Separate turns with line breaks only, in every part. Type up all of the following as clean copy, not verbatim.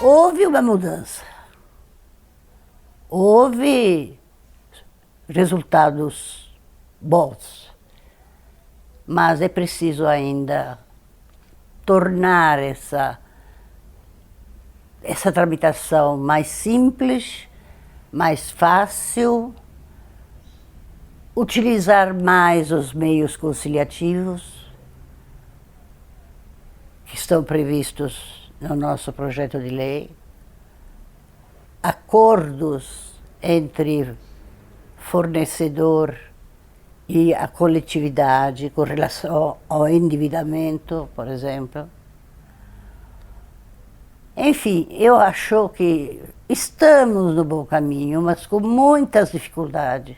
houve uma mudança. Houve resultados bons, mas é preciso ainda tornar essa tramitação mais simples, mais fácil, utilizar mais os meios conciliativos que estão previstos no nosso projeto de lei, acordos entre fornecedor e a coletividade com relação ao endividamento, por exemplo. Enfim, eu acho que estamos no bom caminho, mas com muitas dificuldades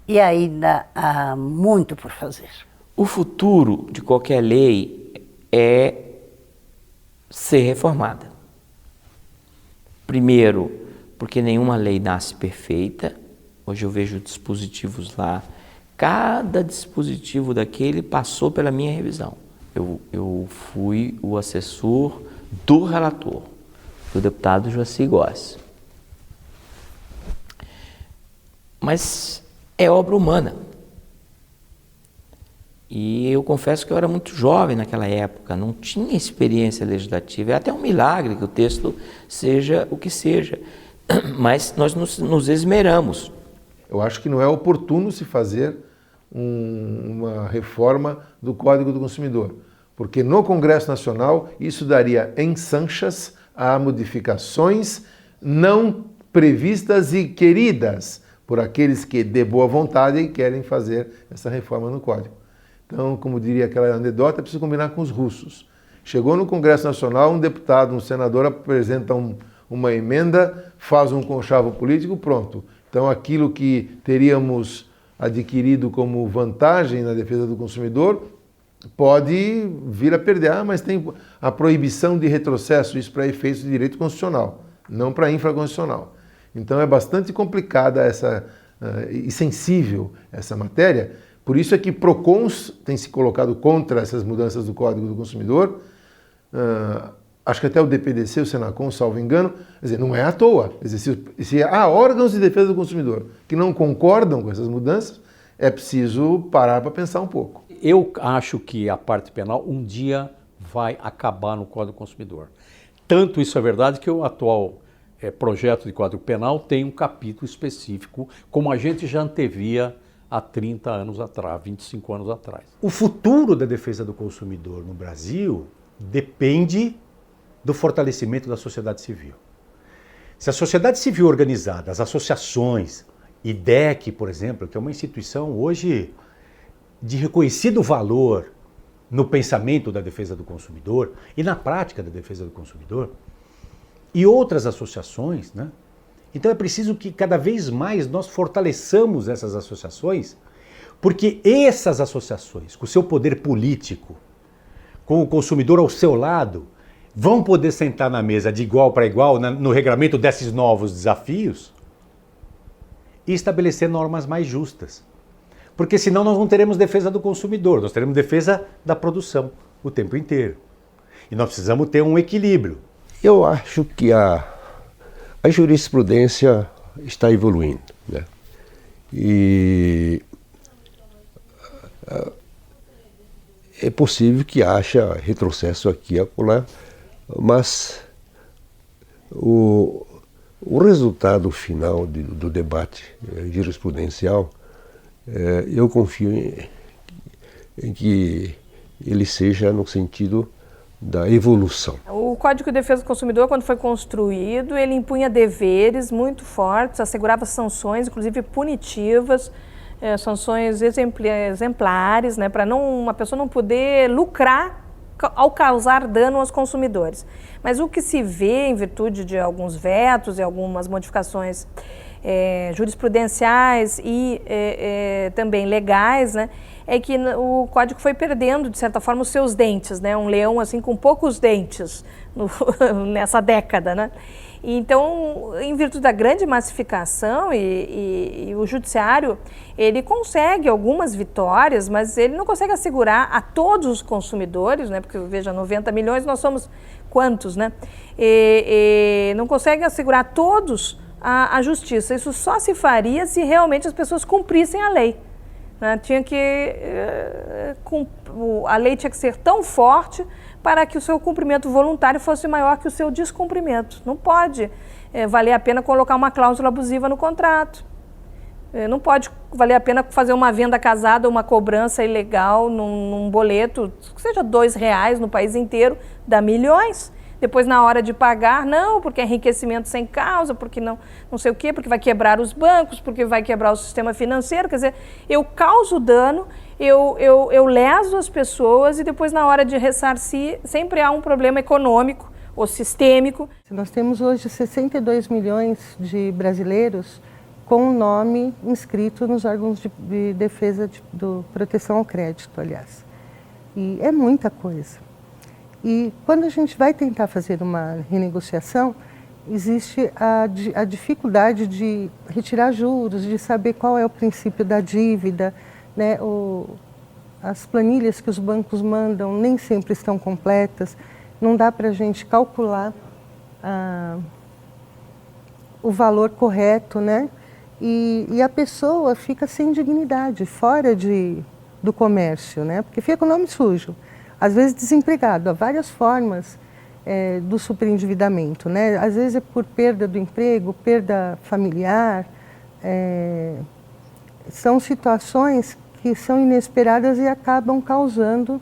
e ainda há muito por fazer.
O futuro de qualquer lei é ser reformada. Primeiro, porque nenhuma lei nasce perfeita. Hoje eu vejo dispositivos lá, cada dispositivo daquele passou pela minha revisão. Eu fui o assessor do relator, do deputado Joacy Góes. Mas é obra humana. E eu confesso que eu era muito jovem naquela época, não tinha experiência legislativa. É até um milagre que o texto seja o que seja, mas nós nos esmeramos.
Eu acho que não é oportuno se fazer uma reforma do Código do Consumidor, porque no Congresso Nacional isso daria ensanchas a modificações não previstas e queridas por aqueles que de boa vontade querem fazer essa reforma no Código. Então, como diria aquela anedota, é preciso combinar com os russos. Chegou no Congresso Nacional, um deputado, um senador apresenta uma emenda, faz um conchavo político, pronto. Então, aquilo que teríamos adquirido como vantagem na defesa do consumidor pode vir a perder. Mas tem a proibição de retrocesso, isso para efeitos de direito constitucional, não para infraconstitucional. Então, é bastante complicada e sensível essa matéria. Por isso é que PROCONs tem se colocado contra essas mudanças do Código do Consumidor. Acho que até o DPDC, o Senacom, salvo engano, quer dizer, não é à toa. Se há órgãos de defesa do consumidor que não concordam com essas mudanças, é preciso parar para pensar um pouco.
Eu acho que a parte penal um dia vai acabar no Código do Consumidor. Tanto isso é verdade que o atual projeto de Código Penal tem um capítulo específico, como a gente já antevia há 30 anos atrás, 25 anos atrás.
O futuro da defesa do consumidor no Brasil depende do fortalecimento da sociedade civil. Se a sociedade civil organizada, as associações, IDEC, por exemplo, que é uma instituição hoje de reconhecido valor no pensamento da defesa do consumidor e na prática da defesa do consumidor, e outras associações, né? Então é preciso que cada vez mais nós fortaleçamos essas associações, porque essas associações, com o seu poder político, com o consumidor ao seu lado, vão poder sentar na mesa de igual para igual no regramento desses novos desafios e estabelecer normas mais justas. Porque senão nós não teremos defesa do consumidor, nós teremos defesa da produção o tempo inteiro. E nós precisamos ter um equilíbrio.
Eu acho que a jurisprudência está evoluindo, né? E é possível que haja retrocesso aqui e acolá, mas o resultado final do debate jurisprudencial, eu confio em que ele seja no sentido da evolução.
O Código de Defesa do Consumidor, quando foi construído, ele impunha deveres muito fortes, assegurava sanções, inclusive punitivas, sanções exemplares, né, para uma pessoa não poder lucrar ao causar dano aos consumidores. Mas o que se vê, em virtude de alguns vetos e algumas modificações jurisprudenciais e também legais, né, é que o Código foi perdendo, de certa forma, os seus dentes, né? Um leão assim com poucos dentes nessa década, né? Então, em virtude da grande massificação e o judiciário, ele consegue algumas vitórias, mas ele não consegue assegurar a todos os consumidores, né? Porque, veja, 90 milhões, nós somos quantos, né? Não consegue assegurar todos a justiça. Isso só se faria se realmente as pessoas cumprissem a lei. Né? A lei tinha que ser tão forte para que o seu cumprimento voluntário fosse maior que o seu descumprimento. Não pode valer a pena colocar uma cláusula abusiva no contrato. Não pode valer a pena fazer uma venda casada, uma cobrança ilegal num boleto, que seja R$2 no país inteiro, dá milhões. Depois, na hora de pagar, não, porque é enriquecimento sem causa, porque não sei o quê, porque vai quebrar os bancos, porque vai quebrar o sistema financeiro. Quer dizer, eu causo dano, eu leso as pessoas e depois, na hora de ressarcir, sempre há um problema econômico ou sistêmico.
Nós temos hoje 62 milhões de brasileiros com o nome inscrito nos órgãos de defesa do proteção ao crédito, aliás. E é muita coisa. E quando a gente vai tentar fazer uma renegociação, existe a dificuldade de retirar juros, de saber qual é o princípio da dívida, né? As planilhas que os bancos mandam nem sempre estão completas, não dá para a gente calcular o valor correto, né? E a pessoa fica sem dignidade, fora do comércio, né? Porque fica com o nome sujo. Às vezes desempregado, há várias formas do superendividamento, né? Às vezes é por perda do emprego, perda familiar, são situações que são inesperadas e acabam causando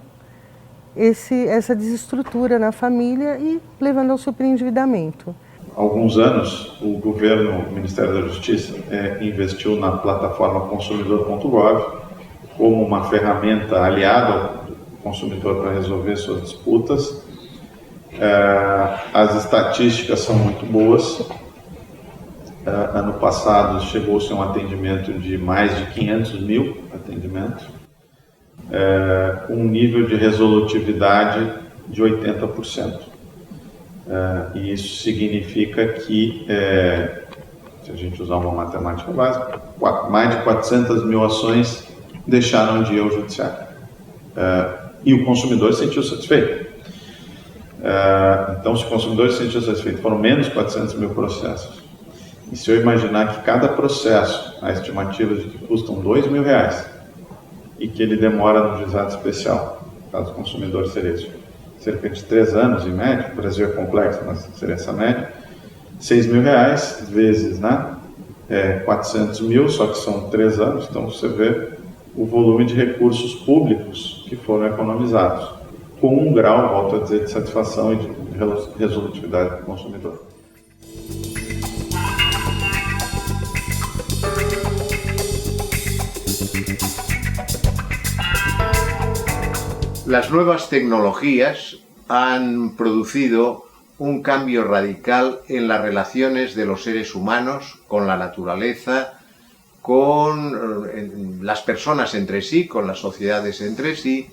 essa desestrutura na família e levando ao superendividamento.
Há alguns anos, o governo, o Ministério da Justiça, investiu na plataforma consumidor.gov como uma ferramenta aliada ao consumidor para resolver suas disputas. As estatísticas são muito boas. Ano passado chegou-se a um atendimento de mais de 500 mil atendimentos, com um nível de resolutividade de 80%. E isso significa que, se a gente usar uma matemática básica, mais de 400 mil ações deixaram de ir ao judiciário. E o consumidor se sentiu satisfeito. Então, se o consumidor se sentiu satisfeito, foram menos 400 mil processos. E se eu imaginar que cada processo, a estimativa de que custam R$2.000 e que ele demora no juizado especial, caso o consumidor seria isso, cerca de 3 anos em média, o Brasil é complexo, mas seria essa média, R$6.000 vezes 400 mil, só que são 3 anos, então você vê o volume de recursos públicos que foram economizados, com um grau, volto a dizer, de satisfação e de resolutividade do consumidor.
Las nuevas tecnologías han producido un cambio radical en las relaciones de los seres humanos con la naturaleza, con las personas entre sí, con las sociedades entre sí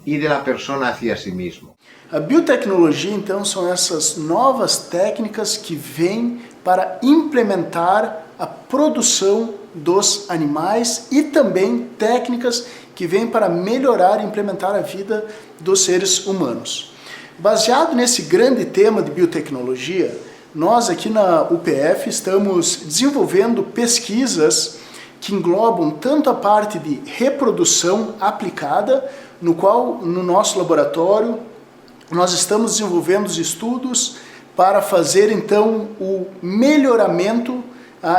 e da persona hacia si mesmo.
A biotecnologia, então, são essas novas técnicas que vêm para implementar a produção dos animais e também técnicas que vêm para melhorar e implementar a vida dos seres humanos. Baseado nesse grande tema de biotecnologia, nós aqui na UPF estamos desenvolvendo pesquisas que englobam tanto a parte de reprodução aplicada, no qual, no nosso laboratório, nós estamos desenvolvendo os estudos para fazer, então, o melhoramento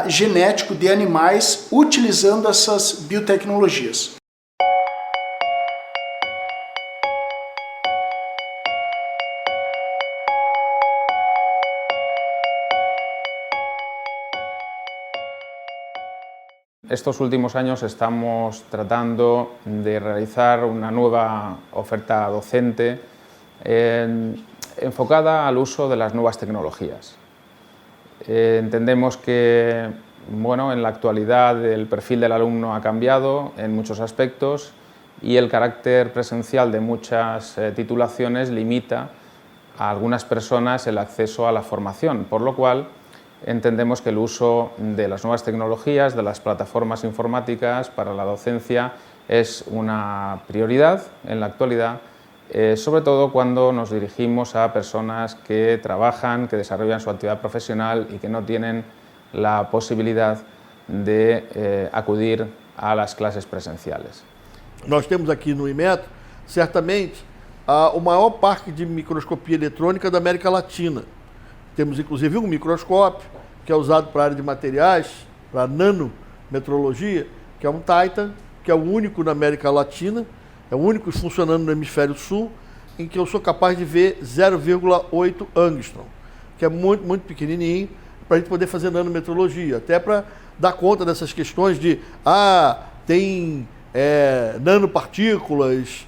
genético de animais utilizando essas biotecnologias.
Estos últimos años estamos tratando de realizar una nueva oferta docente enfocada al uso de las nuevas tecnologías. Entendemos que en la actualidad el perfil del alumno ha cambiado en muchos aspectos y el carácter presencial de muchas titulaciones limita a algunas personas el acceso a la formación, por lo cual entendemos que el uso de las nuevas tecnologías, de las plataformas informáticas para la docencia es una prioridad en la actualidad sobre todo cuando nos dirigimos a personas que trabajan, que desarrollan su actividad profesional y que no tienen la posibilidad de acudir a las clases presenciales.
Nós temos aqui no Inmetro, certamente, o maior parque de microscopia eletrônica da América Latina. Temos inclusive um microscópio que é usado para a área de materiais, para nanometrologia, que é um Titan, que é o único na América Latina, é o único funcionando no hemisfério sul, em que eu sou capaz de ver 0,8 angstrom, que é muito, muito pequenininho, para a gente poder fazer nanometrologia, até para dar conta dessas questões de, tem nanopartículas,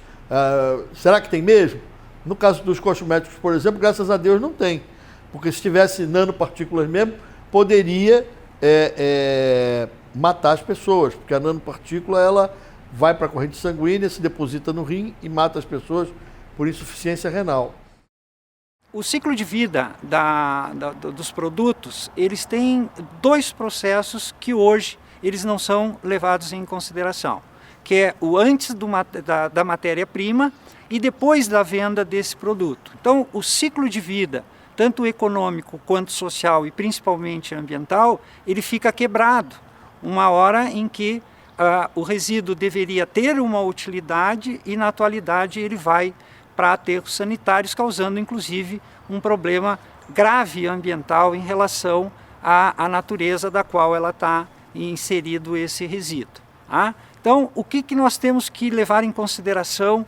será que tem mesmo? No caso dos cosméticos, por exemplo, graças a Deus não tem, porque se tivesse nanopartículas mesmo, poderia matar as pessoas, porque a nanopartícula ela vai para a corrente sanguínea, se deposita no rim e mata as pessoas por insuficiência renal.
O ciclo de vida dos produtos, eles têm dois processos que hoje eles não são levados em consideração, que é o antes da matéria-prima e depois da venda desse produto. Então, o ciclo de vida, tanto econômico quanto social e principalmente ambiental, ele fica quebrado. Uma hora em que o resíduo deveria ter uma utilidade e na atualidade ele vai para aterros sanitários, causando inclusive um problema grave ambiental em relação à natureza da qual ela está inserido esse resíduo. Então, o que nós temos que levar em consideração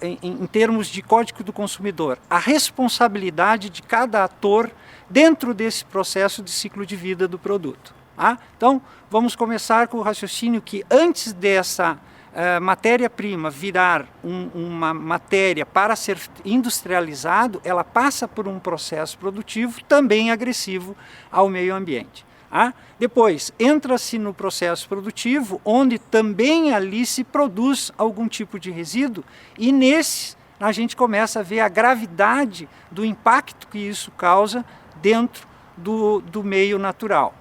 em termos de Código do Consumidor? A responsabilidade de cada ator dentro desse processo de ciclo de vida do produto. Então, vamos começar com o raciocínio que antes dessa matéria-prima virar uma matéria para ser industrializado, ela passa por um processo produtivo também agressivo ao meio ambiente. Depois, entra-se no processo produtivo, onde também ali se produz algum tipo de resíduo, e nesse a gente começa a ver a gravidade do impacto que isso causa dentro do meio natural.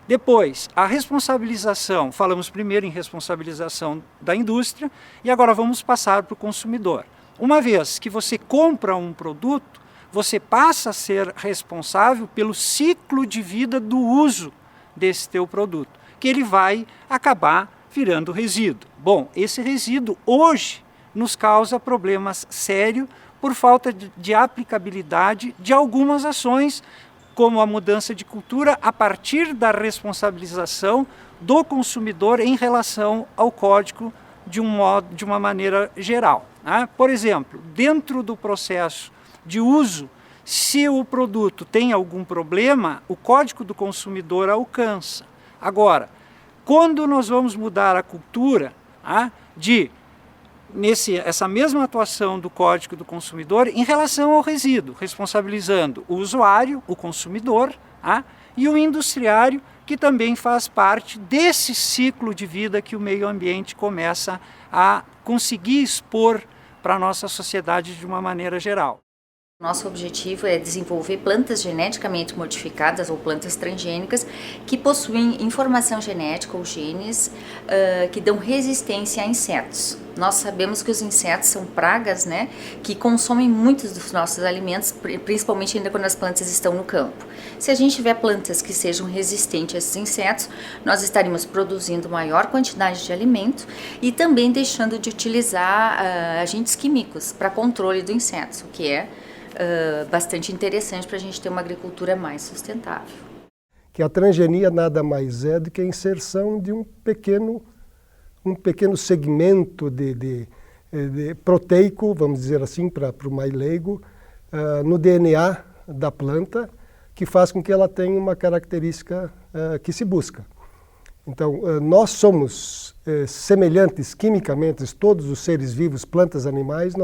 Depois, a responsabilização, falamos primeiro em responsabilização da indústria e agora vamos passar para o consumidor. Uma vez que você compra um produto, você passa a ser responsável pelo ciclo de vida do uso desse teu produto, que ele vai acabar virando resíduo. Bom, esse resíduo hoje nos causa problemas sérios por falta de aplicabilidade de algumas ações, como a mudança de cultura a partir da responsabilização do consumidor em relação ao código de uma maneira geral. Por exemplo, dentro do processo de uso, se o produto tem algum problema, o Código do Consumidor alcança. Agora, quando nós vamos mudar a cultura essa mesma atuação do Código do Consumidor em relação ao resíduo, responsabilizando o usuário, o consumidor, e o industriário, que também faz parte desse ciclo de vida que o meio ambiente começa a conseguir expor para a nossa sociedade de uma maneira geral.
Nosso objetivo é desenvolver plantas geneticamente modificadas ou plantas transgênicas que possuem informação genética ou genes que dão resistência a insetos. Nós sabemos que os insetos são pragas, que consomem muitos dos nossos alimentos, principalmente ainda quando as plantas estão no campo. Se a gente tiver plantas que sejam resistentes a esses insetos, nós estaríamos produzindo maior quantidade de alimento e também deixando de utilizar agentes químicos para controle do inseto, o que é bastante interessante para a gente ter uma agricultura mais sustentável.
Que a transgenia nada mais é do que a inserção de um pequeno segmento de proteico, vamos dizer assim, para o mais leigo, no DNA da planta, que faz com que ela tenha uma característica que se busca. Então, nós somos semelhantes quimicamente, todos os seres vivos, plantas, animais,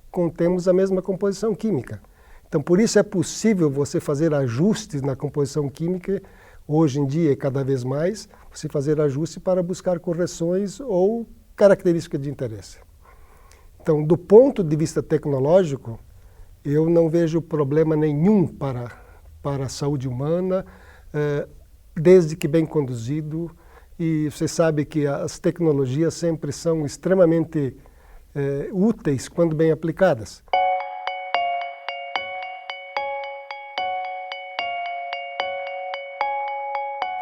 contemos a mesma composição química. Então, por isso é possível você fazer ajustes na composição química, hoje em dia, cada vez mais, você fazer ajustes para buscar correções ou características de interesse. Então, do ponto de vista tecnológico, eu não vejo problema nenhum para a saúde humana, desde que bem conduzido, e você sabe que as tecnologias sempre são extremamente úteis quando bem aplicadas.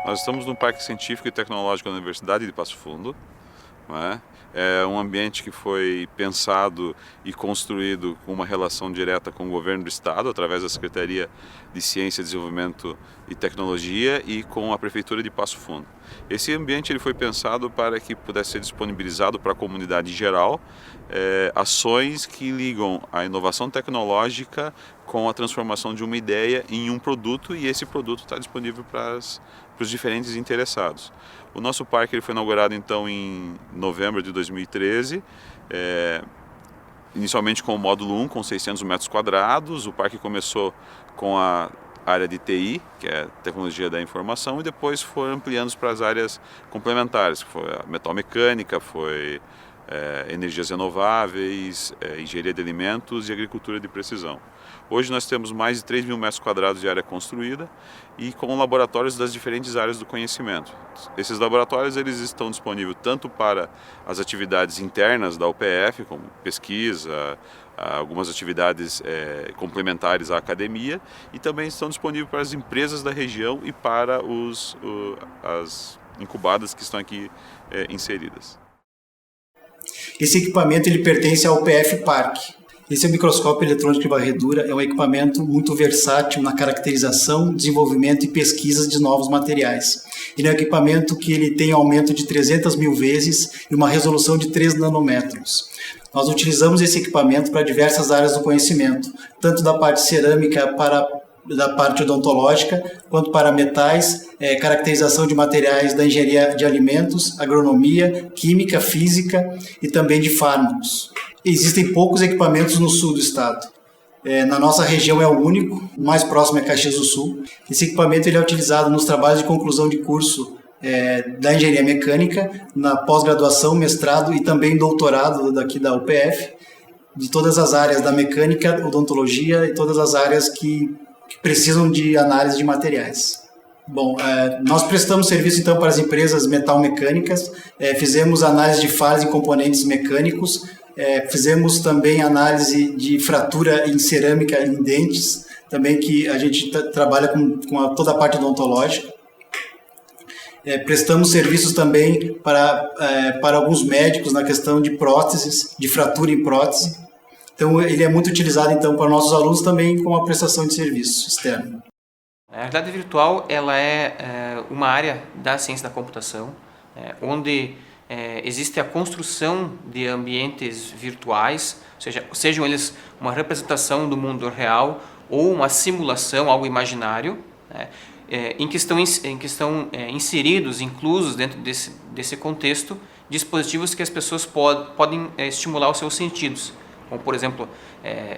Nós estamos no Parque Científico e Tecnológico da Universidade de Passo Fundo. Não é? É um ambiente que foi pensado e construído com uma relação direta com o governo do estado, através da Secretaria de Ciência, Desenvolvimento e Tecnologia e com a Prefeitura de Passo Fundo. Esse ambiente ele foi pensado para que pudesse ser disponibilizado para a comunidade em geral, ações que ligam a inovação tecnológica com a transformação de uma ideia em um produto, e esse produto está disponível para os diferentes interessados. O nosso parque ele foi inaugurado então em novembro de 2013, inicialmente com o módulo 1, com 600 metros quadrados. O parque começou com a área de TI, que é Tecnologia da Informação, e depois foi ampliando para as áreas complementares, que foi a metalmecânica, foi energias renováveis, engenharia de alimentos e agricultura de precisão. Hoje nós temos mais de 3.000 metros quadrados de área construída e com laboratórios das diferentes áreas do conhecimento. Esses laboratórios eles estão disponíveis tanto para as atividades internas da UPF, como pesquisa, algumas atividades complementares à academia, e também estão disponíveis para as empresas da região e para as incubadas que estão aqui inseridas.
Esse equipamento ele pertence ao UPF Parque. Esse é o microscópio eletrônico de varredura, é um equipamento muito versátil na caracterização, desenvolvimento e pesquisa de novos materiais. Ele é um equipamento que ele tem aumento de 300 mil vezes e uma resolução de 3 nanômetros. Nós utilizamos esse equipamento para diversas áreas do conhecimento, tanto da parte cerâmica da parte odontológica, quanto para metais, caracterização de materiais da engenharia de alimentos, agronomia, química, física e também de fármacos. Existem poucos equipamentos no sul do estado. Na nossa região é o único, o mais próximo é Caxias do Sul. Esse equipamento ele é utilizado nos trabalhos de conclusão de curso da engenharia mecânica, na pós-graduação, mestrado e também doutorado daqui da UPF, de todas as áreas da mecânica, odontologia e todas as áreas que precisam de análise de materiais. Bom, nós prestamos serviço então para as empresas metalmecânicas, fizemos análise de falhas em componentes mecânicos, fizemos também análise de fratura em cerâmica em dentes, também que a gente trabalha com toda a parte odontológica. Prestamos serviços também para alguns médicos na questão de próteses, de fratura em prótese. Então, ele é muito utilizado então para nossos alunos também com a prestação de serviço externo.
A realidade virtual ela é uma área da ciência da computação, onde existe a construção de ambientes virtuais, sejam eles uma representação do mundo real ou uma simulação, algo imaginário, em que estão inseridos, inclusos dentro desse contexto, dispositivos que as pessoas podem estimular os seus sentidos, como por exemplo,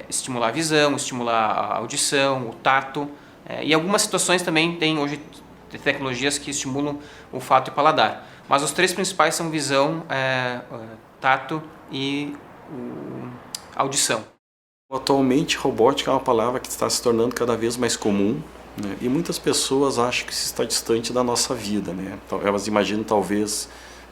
estimular a visão, estimular a audição, o tato, e algumas situações também tem hoje tecnologias que estimulam o olfato e o paladar. Mas os três principais são visão, tato e audição.
Atualmente, robótica é uma palavra que está se tornando cada vez mais comum, né? E muitas pessoas acham que isso está distante da nossa vida, né? Elas imaginam talvez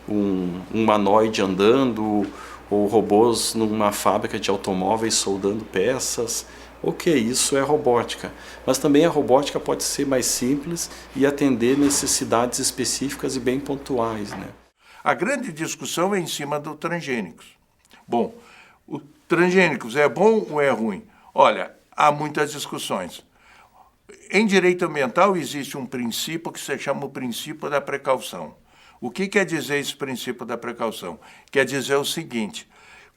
um humanoide andando ou robôs numa fábrica de automóveis soldando peças. Ok, isso é robótica, mas também a robótica pode ser mais simples e atender necessidades específicas e bem pontuais, né?
A grande discussão é em cima do transgênicos. Bom, o transgênicos é bom ou é ruim? Olha, há muitas discussões. Em direito ambiental existe um princípio que se chama o princípio da precaução. O que quer dizer esse princípio da precaução? Quer dizer o seguinte: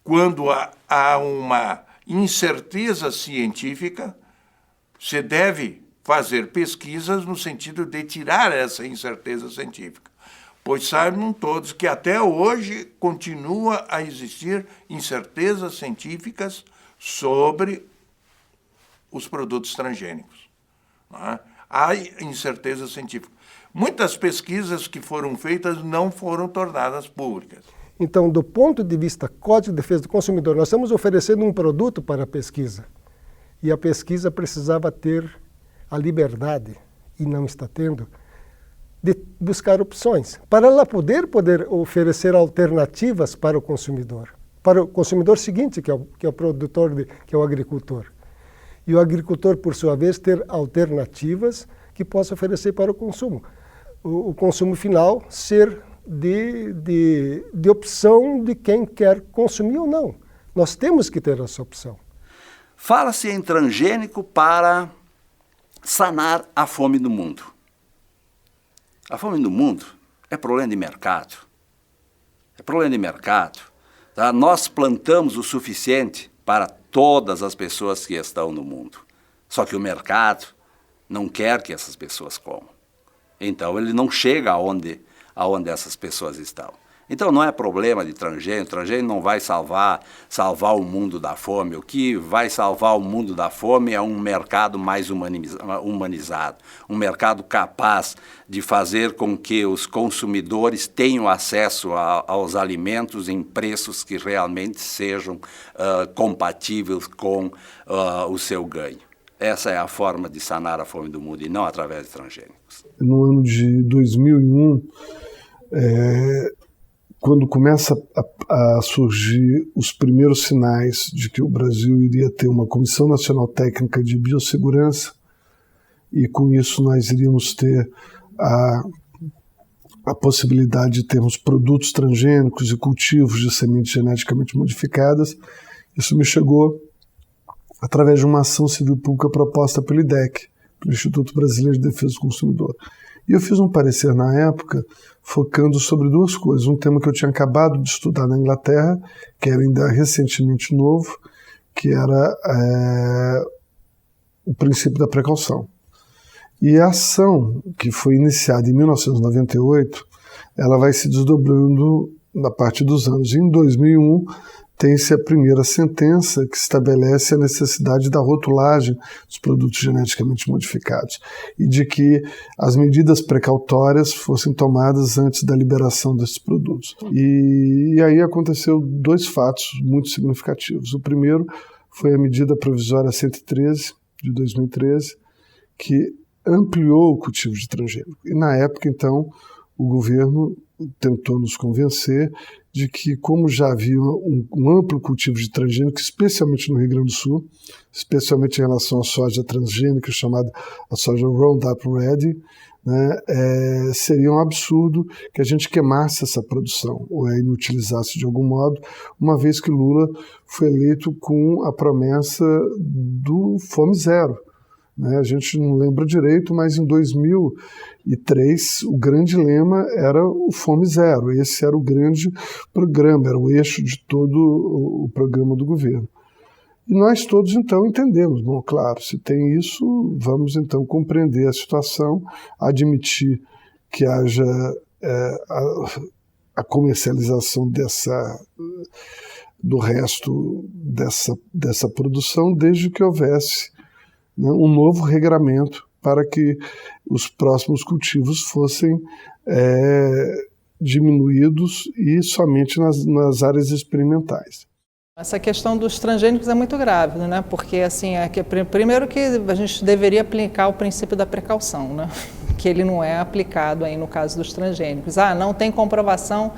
quando há uma incerteza científica, se deve fazer pesquisas no sentido de tirar essa incerteza científica. Pois saibam todos que até hoje continua a existir incertezas científicas sobre os produtos transgênicos. Há incerteza científica. Muitas pesquisas que foram feitas não foram tornadas públicas.
Então, do ponto de vista Código de Defesa do Consumidor, nós estamos oferecendo um produto para a pesquisa. E a pesquisa precisava ter a liberdade, e não está tendo, de buscar opções, para ela poder oferecer alternativas para o consumidor. para o consumidor seguinte, que é o produtor, que é o agricultor. E o agricultor, por sua vez, ter alternativas que possa oferecer para o consumo. O consumo final ser de opção de quem quer consumir ou não. Nós temos que ter essa opção.
Fala-se em transgênico para sanar a fome do mundo. A fome do mundo é problema de mercado. É problema de mercado. Tá? Nós plantamos o suficiente para todas as pessoas que estão no mundo. Só que o mercado não quer que essas pessoas comam. Então ele não chega aonde essas pessoas estão. Então não é problema de transgênico, transgênico não vai salvar o mundo da fome. O que vai salvar o mundo da fome é um mercado mais humanizado, um mercado capaz de fazer com que os consumidores tenham acesso aos alimentos em preços que realmente sejam compatíveis com o seu ganho. Essa é a forma de sanar a fome do mundo e não através de transgênicos.
No ano de 2001, quando começa a surgir os primeiros sinais de que o Brasil iria ter uma Comissão Nacional Técnica de Biossegurança, e com isso nós iríamos ter a possibilidade de termos produtos transgênicos e cultivos de sementes geneticamente modificadas, isso me chegou através de uma ação civil pública proposta pelo IDEC, pelo Instituto Brasileiro de Defesa do Consumidor. E eu fiz um parecer na época focando sobre duas coisas. Um tema que eu tinha acabado de estudar na Inglaterra, que era ainda recentemente novo, que era o princípio da precaução. E a ação, que foi iniciada em 1998, ela vai se desdobrando na parte dos anos. Em 2001, tem-se a primeira sentença que estabelece a necessidade da rotulagem dos produtos geneticamente modificados e de que as medidas precautórias fossem tomadas antes da liberação desses produtos. E aí aconteceu dois fatos muito significativos. O primeiro foi a medida provisória 113, de 2013, que ampliou o cultivo de transgênico. E na época, então, o governo tentou nos convencer de que, como já havia um amplo cultivo de transgênico, especialmente no Rio Grande do Sul, especialmente em relação à soja transgênica, chamada a soja Roundup Ready, né, seria um absurdo que a gente queimasse essa produção ou a inutilizasse de algum modo, uma vez que Lula foi eleito com a promessa do Fome Zero. A gente não lembra direito, mas em 2003 o grande lema era o Fome Zero. Esse era o grande programa, era o eixo de todo o programa do governo. E nós todos então entendemos, bom, claro, se tem isso, vamos então compreender a situação, admitir que haja a comercialização do resto dessa produção, desde que houvesse um novo regramento para que os próximos cultivos fossem diminuídos e somente nas áreas experimentais.
Essa questão dos transgênicos é muito grave, né? Porque assim, primeiro que a gente deveria aplicar o princípio da precaução, né? Que ele não é aplicado aí no caso dos transgênicos. Não tem comprovação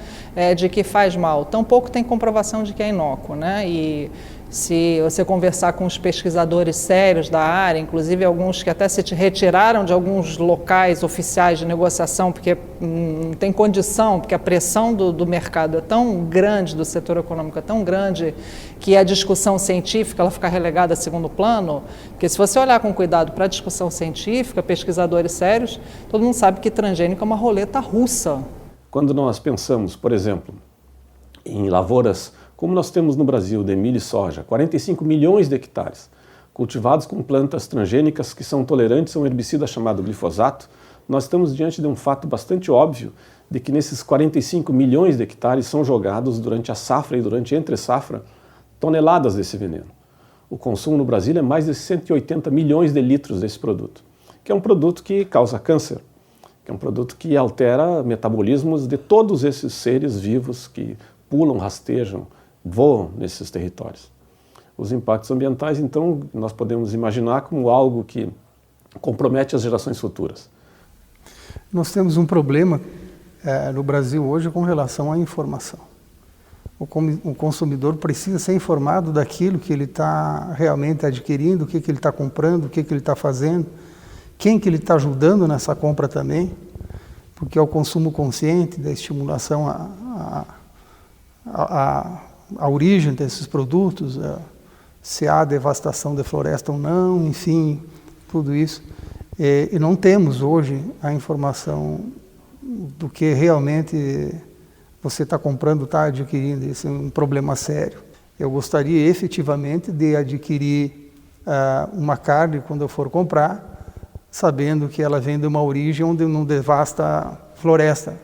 de que faz mal, tampouco tem comprovação de que é inócuo, né? E se você conversar com os pesquisadores sérios da área, inclusive alguns que até se retiraram de alguns locais oficiais de negociação, porque não tem condição, porque a pressão do mercado é tão grande, do setor econômico é tão grande, que a discussão científica ela fica relegada a segundo plano, porque se você olhar com cuidado para a discussão científica, pesquisadores sérios, todo mundo sabe que transgênico é uma roleta russa.
Quando nós pensamos, por exemplo, em lavouras como nós temos no Brasil, de milho e soja, 45 milhões de hectares, cultivados com plantas transgênicas que são tolerantes a um herbicida chamado glifosato, nós estamos diante de um fato bastante óbvio de que nesses 45 milhões de hectares são jogados durante a safra e durante entre safra toneladas desse veneno. O consumo no Brasil é mais de 180 milhões de litros desse produto, que é um produto que causa câncer, que é um produto que altera metabolismos de todos esses seres vivos que pulam, rastejam, voam nesses territórios. Os impactos ambientais, então, nós podemos imaginar como algo que compromete as gerações futuras.
Nós temos um problema no Brasil hoje com relação à informação.
o consumidor precisa ser informado daquilo que ele está realmente adquirindo, o que ele está comprando, o que ele está fazendo, quem que ele está ajudando nessa compra também, porque é o consumo consciente, da estimulação à origem desses produtos, se há devastação de floresta ou não, enfim, tudo isso. E não temos hoje a informação do que realmente você está comprando, está adquirindo. Isso é um problema sério. Eu gostaria efetivamente de adquirir uma carne quando eu for comprar, sabendo que ela vem de uma origem onde não devasta floresta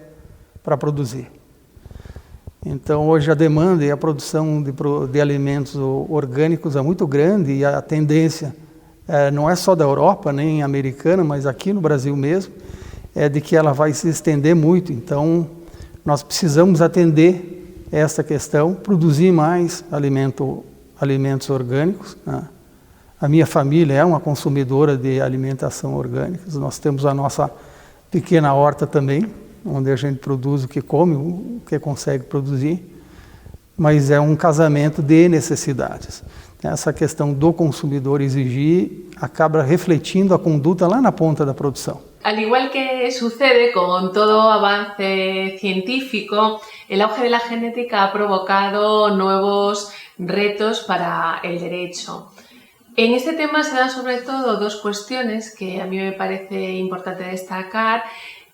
para produzir. Então, hoje a demanda e a produção de alimentos orgânicos é muito grande e a tendência não é só da Europa, nem americana, mas aqui no Brasil mesmo, é de que ela vai se estender muito. Então, nós precisamos atender essa questão, produzir mais alimentos orgânicos, né? A minha família é uma consumidora de alimentação orgânica. Nós temos a nossa pequena horta também, onde a gente produz o que come, o que consegue produzir, mas é um casamento de necessidades. Essa questão do consumidor exigir acaba refletindo a conduta lá na ponta da produção.
Al igual que sucede con todo avance científico, el auge de la genética ha provocado nuevos retos para el derecho. En este tema se dan sobre todo dos cuestiones que a mí me parece importante destacar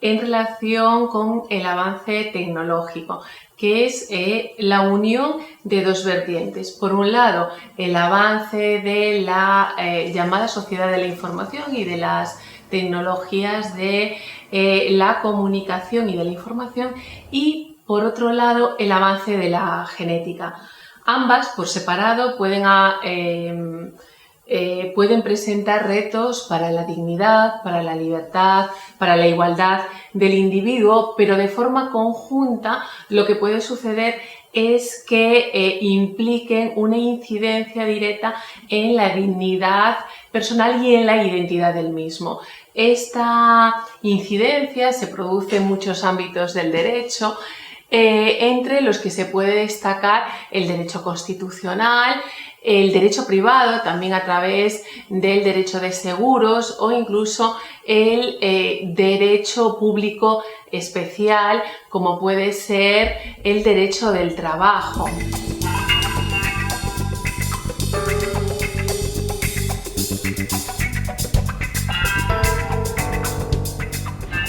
en relación con el avance tecnológico, que es la unión de dos vertientes. Por un lado, el avance de la llamada sociedad de la información y de las tecnologías de la comunicación y de la información, y por otro lado el avance de la genética. Ambas por separado pueden presentar retos para la dignidad, para la libertad, para la igualdad del individuo, pero de forma conjunta lo que puede suceder es que impliquen una incidencia directa en la dignidad personal y en la identidad del mismo. Esta incidencia se produce en muchos ámbitos del derecho, entre los que se puede destacar el derecho constitucional, el derecho privado, también a través del derecho de seguros, o incluso el derecho público especial, como puede ser el derecho del trabajo.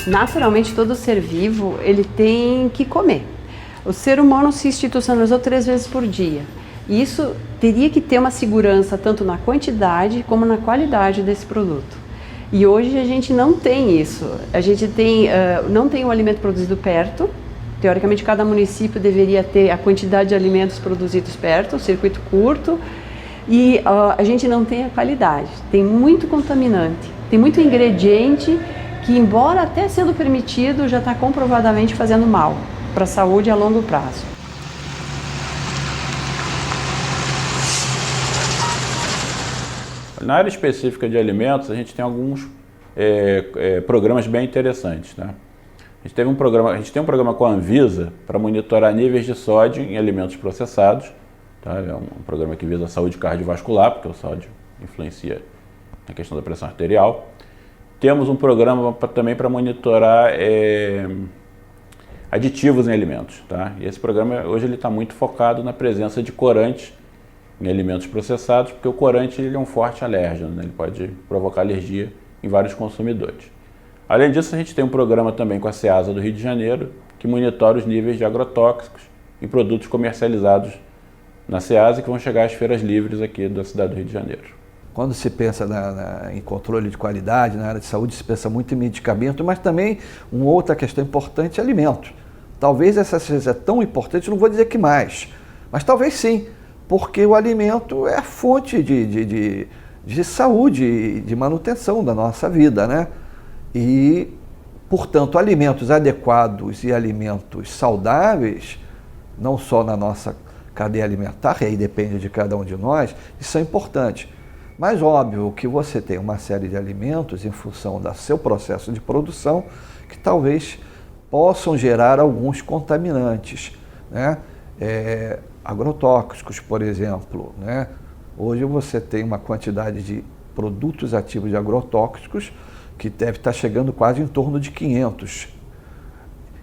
Naturalmente, todo ser vivo ele tem que comer. O ser humano se institucionalizou 3 vezes por dia. E isso teria que ter uma segurança tanto na quantidade como na qualidade desse produto. E hoje a gente não tem isso. A gente não tem o alimento produzido perto. Teoricamente, cada município deveria ter a quantidade de alimentos produzidos perto, um circuito curto. E a gente não tem a qualidade. Tem muito contaminante, tem muito ingrediente que, embora até sendo permitido, já está comprovadamente fazendo mal para a saúde a longo prazo.
Na área específica de alimentos, a gente tem alguns programas bem interessantes, né? A gente tem um programa com a Anvisa para monitorar níveis de sódio em alimentos processados, tá? É um programa que visa a saúde cardiovascular, porque o sódio influencia na questão da pressão arterial. Temos um programa também para monitorar aditivos em alimentos, tá? E esse programa hoje ele está muito focado na presença de corantes em alimentos processados, porque o corante ele é um forte alérgeno, né? Ele pode provocar alergia em vários consumidores. Além disso, a gente tem um programa também com a Ceasa do Rio de Janeiro, que monitora os níveis de agrotóxicos em produtos comercializados na Ceasa, que vão chegar às feiras livres aqui da cidade do Rio de Janeiro.
Quando se pensa em controle de qualidade, na área de saúde, se pensa muito em medicamento, mas também uma outra questão importante é alimentos. Talvez essa seja tão importante, não vou dizer que mais, mas talvez sim, porque o alimento é a fonte de saúde e de manutenção da nossa vida, né? E, portanto, alimentos adequados e alimentos saudáveis, não só na nossa cadeia alimentar, e aí depende de cada um de nós, isso é importante. Mas óbvio que você tem uma série de alimentos em função do seu processo de produção que talvez possam gerar alguns contaminantes, né? agrotóxicos, por exemplo, né? Hoje você tem uma quantidade de produtos ativos de agrotóxicos que deve estar chegando quase em torno de 500.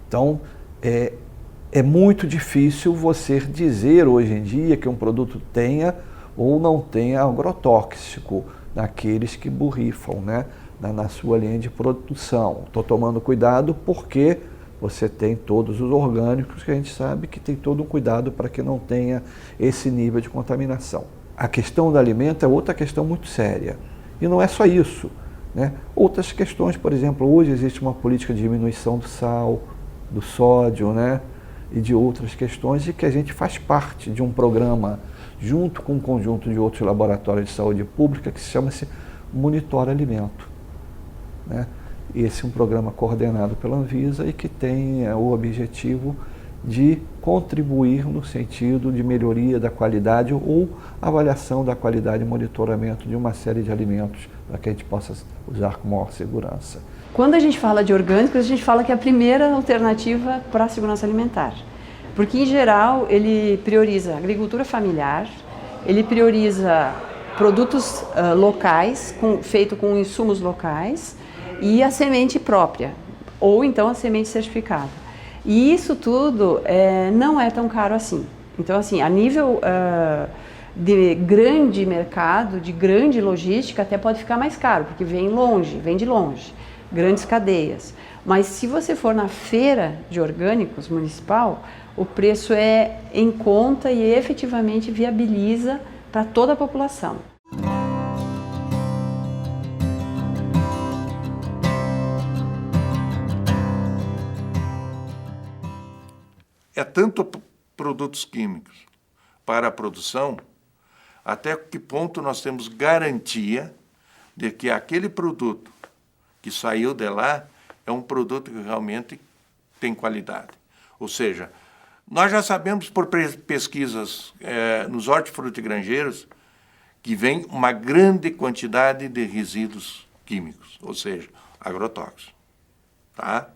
Então, é muito difícil você dizer hoje em dia que um produto tenha ou não tenha agrotóxico naqueles que borrifam, né, na sua linha de produção. Estou tomando cuidado porque você tem todos os orgânicos que a gente sabe que tem todo um cuidado para que não tenha esse nível de contaminação. A questão do alimento é outra questão muito séria. E não é só isso, né? Outras questões, por exemplo, hoje existe uma política de diminuição do sal, do sódio, né? E de outras questões, e que a gente faz parte de um programa junto com um conjunto de outros laboratórios de saúde pública que se chama-se Monitora Alimento, né? Esse é um programa coordenado pela Anvisa e que tem o objetivo de contribuir no sentido de melhoria da qualidade ou avaliação da qualidade e monitoramento de uma série de alimentos para que a gente possa usar com maior segurança.
Quando a gente fala de orgânicos, a gente fala que é a primeira alternativa para a segurança alimentar. Porque, em geral, ele prioriza agricultura familiar, ele prioriza produtos locais, feito com insumos locais, e a semente própria, ou então a semente certificada. E isso tudo não é tão caro assim. Então, assim, a nível de grande mercado, de grande logística, até pode ficar mais caro, porque vem de longe, grandes cadeias. Mas se você for na feira de orgânicos municipal, o preço é em conta e efetivamente viabiliza para toda a população.
É tanto produtos químicos para a produção, até que ponto nós temos garantia de que aquele produto que saiu de lá é um produto que realmente tem qualidade. Ou seja, nós já sabemos por pesquisas nos hortifrutigranjeiros que vem uma grande quantidade de resíduos químicos, ou seja, agrotóxicos. Tá?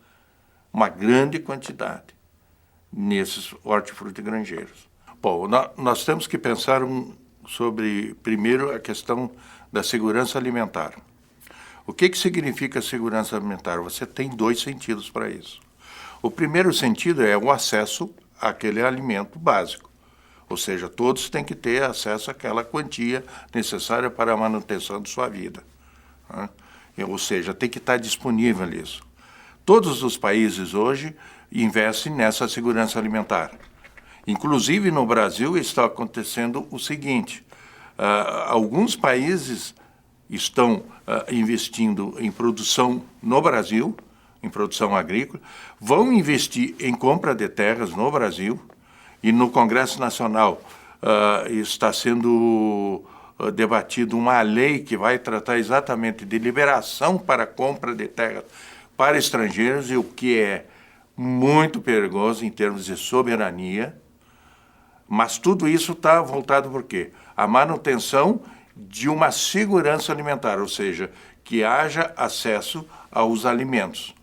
Uma grande quantidade nesses hortifrutigranjeiros. Bom, nós temos que pensar sobre, primeiro, a questão da segurança alimentar. O que significa segurança alimentar? Você tem dois sentidos para isso. O primeiro sentido é o acesso àquele alimento básico, ou seja, todos têm que ter acesso àquela quantia necessária para a manutenção de sua vida, né? Ou seja, tem que estar disponível isso. Todos os países hoje investem nessa segurança alimentar. Inclusive no Brasil está acontecendo o seguinte, alguns países estão investindo em produção no Brasil, em produção agrícola, vão investir em compra de terras no Brasil, e no Congresso Nacional está sendo debatido uma lei que vai tratar exatamente de liberação para compra de terras para estrangeiros, e o que é muito perigoso em termos de soberania, mas tudo isso está voltado por quê? A manutenção de uma segurança alimentar, ou seja, que haja acesso aos alimentos.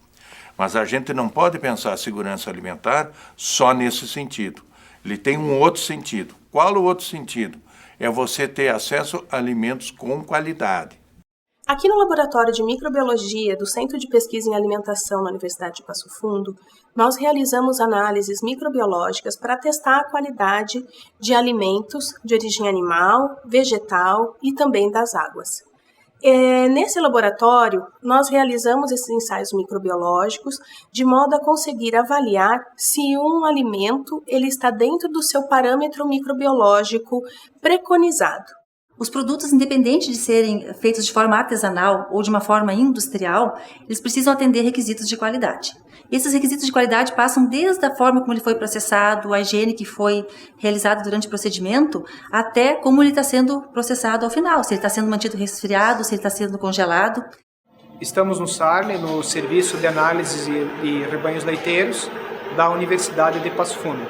Mas a gente não pode pensar a segurança alimentar só nesse sentido. Ele tem um outro sentido. Qual o outro sentido? É você ter acesso a alimentos com qualidade.
Aqui no Laboratório de Microbiologia do Centro de Pesquisa em Alimentação na Universidade de Passo Fundo, nós realizamos análises microbiológicas para testar a qualidade de alimentos de origem animal, vegetal e também das águas. Nesse laboratório, nós realizamos esses ensaios microbiológicos de modo a conseguir avaliar se um alimento ele está dentro do seu parâmetro microbiológico preconizado.
Os produtos, independente de serem feitos de forma artesanal ou de uma forma industrial, eles precisam atender requisitos de qualidade. Esses requisitos de qualidade passam desde a forma como ele foi processado, a higiene que foi realizada durante o procedimento, até como ele está sendo processado ao final, se ele está sendo mantido resfriado, se ele está sendo congelado.
Estamos no SARLE, no Serviço de Análises de Rebanhos Leiteiros da Universidade de Passo Fundo.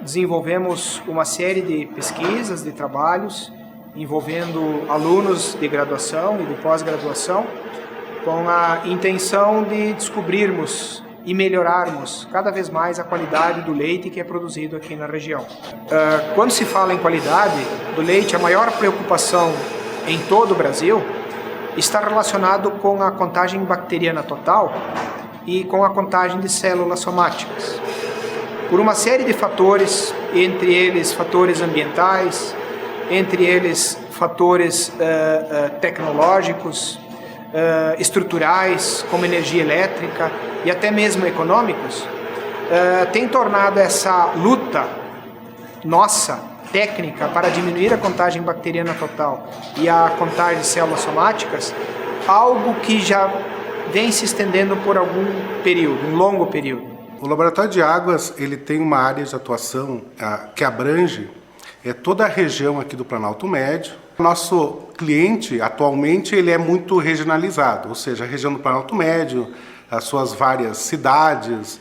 Desenvolvemos uma série de pesquisas, de trabalhos, envolvendo alunos de graduação e de pós-graduação, com a intenção de descobrirmos e melhorarmos cada vez mais a qualidade do leite que é produzido aqui na região. Quando se fala em qualidade do leite, a maior preocupação em todo o Brasil está relacionado com a contagem bacteriana total e com a contagem de células somáticas. Por uma série de fatores, entre eles fatores ambientais, entre eles fatores tecnológicos, estruturais, como energia elétrica e até mesmo econômicos, tem tornado essa luta nossa, técnica, para diminuir a contagem bacteriana total e a contagem de células somáticas, algo que já vem se estendendo por algum período, um longo período.
O Laboratório de Águas ele tem uma área de atuação que abrange toda a região aqui do Planalto Médio. Nosso cliente, atualmente, ele é muito regionalizado, ou seja, a região do Planalto Médio, as suas várias cidades,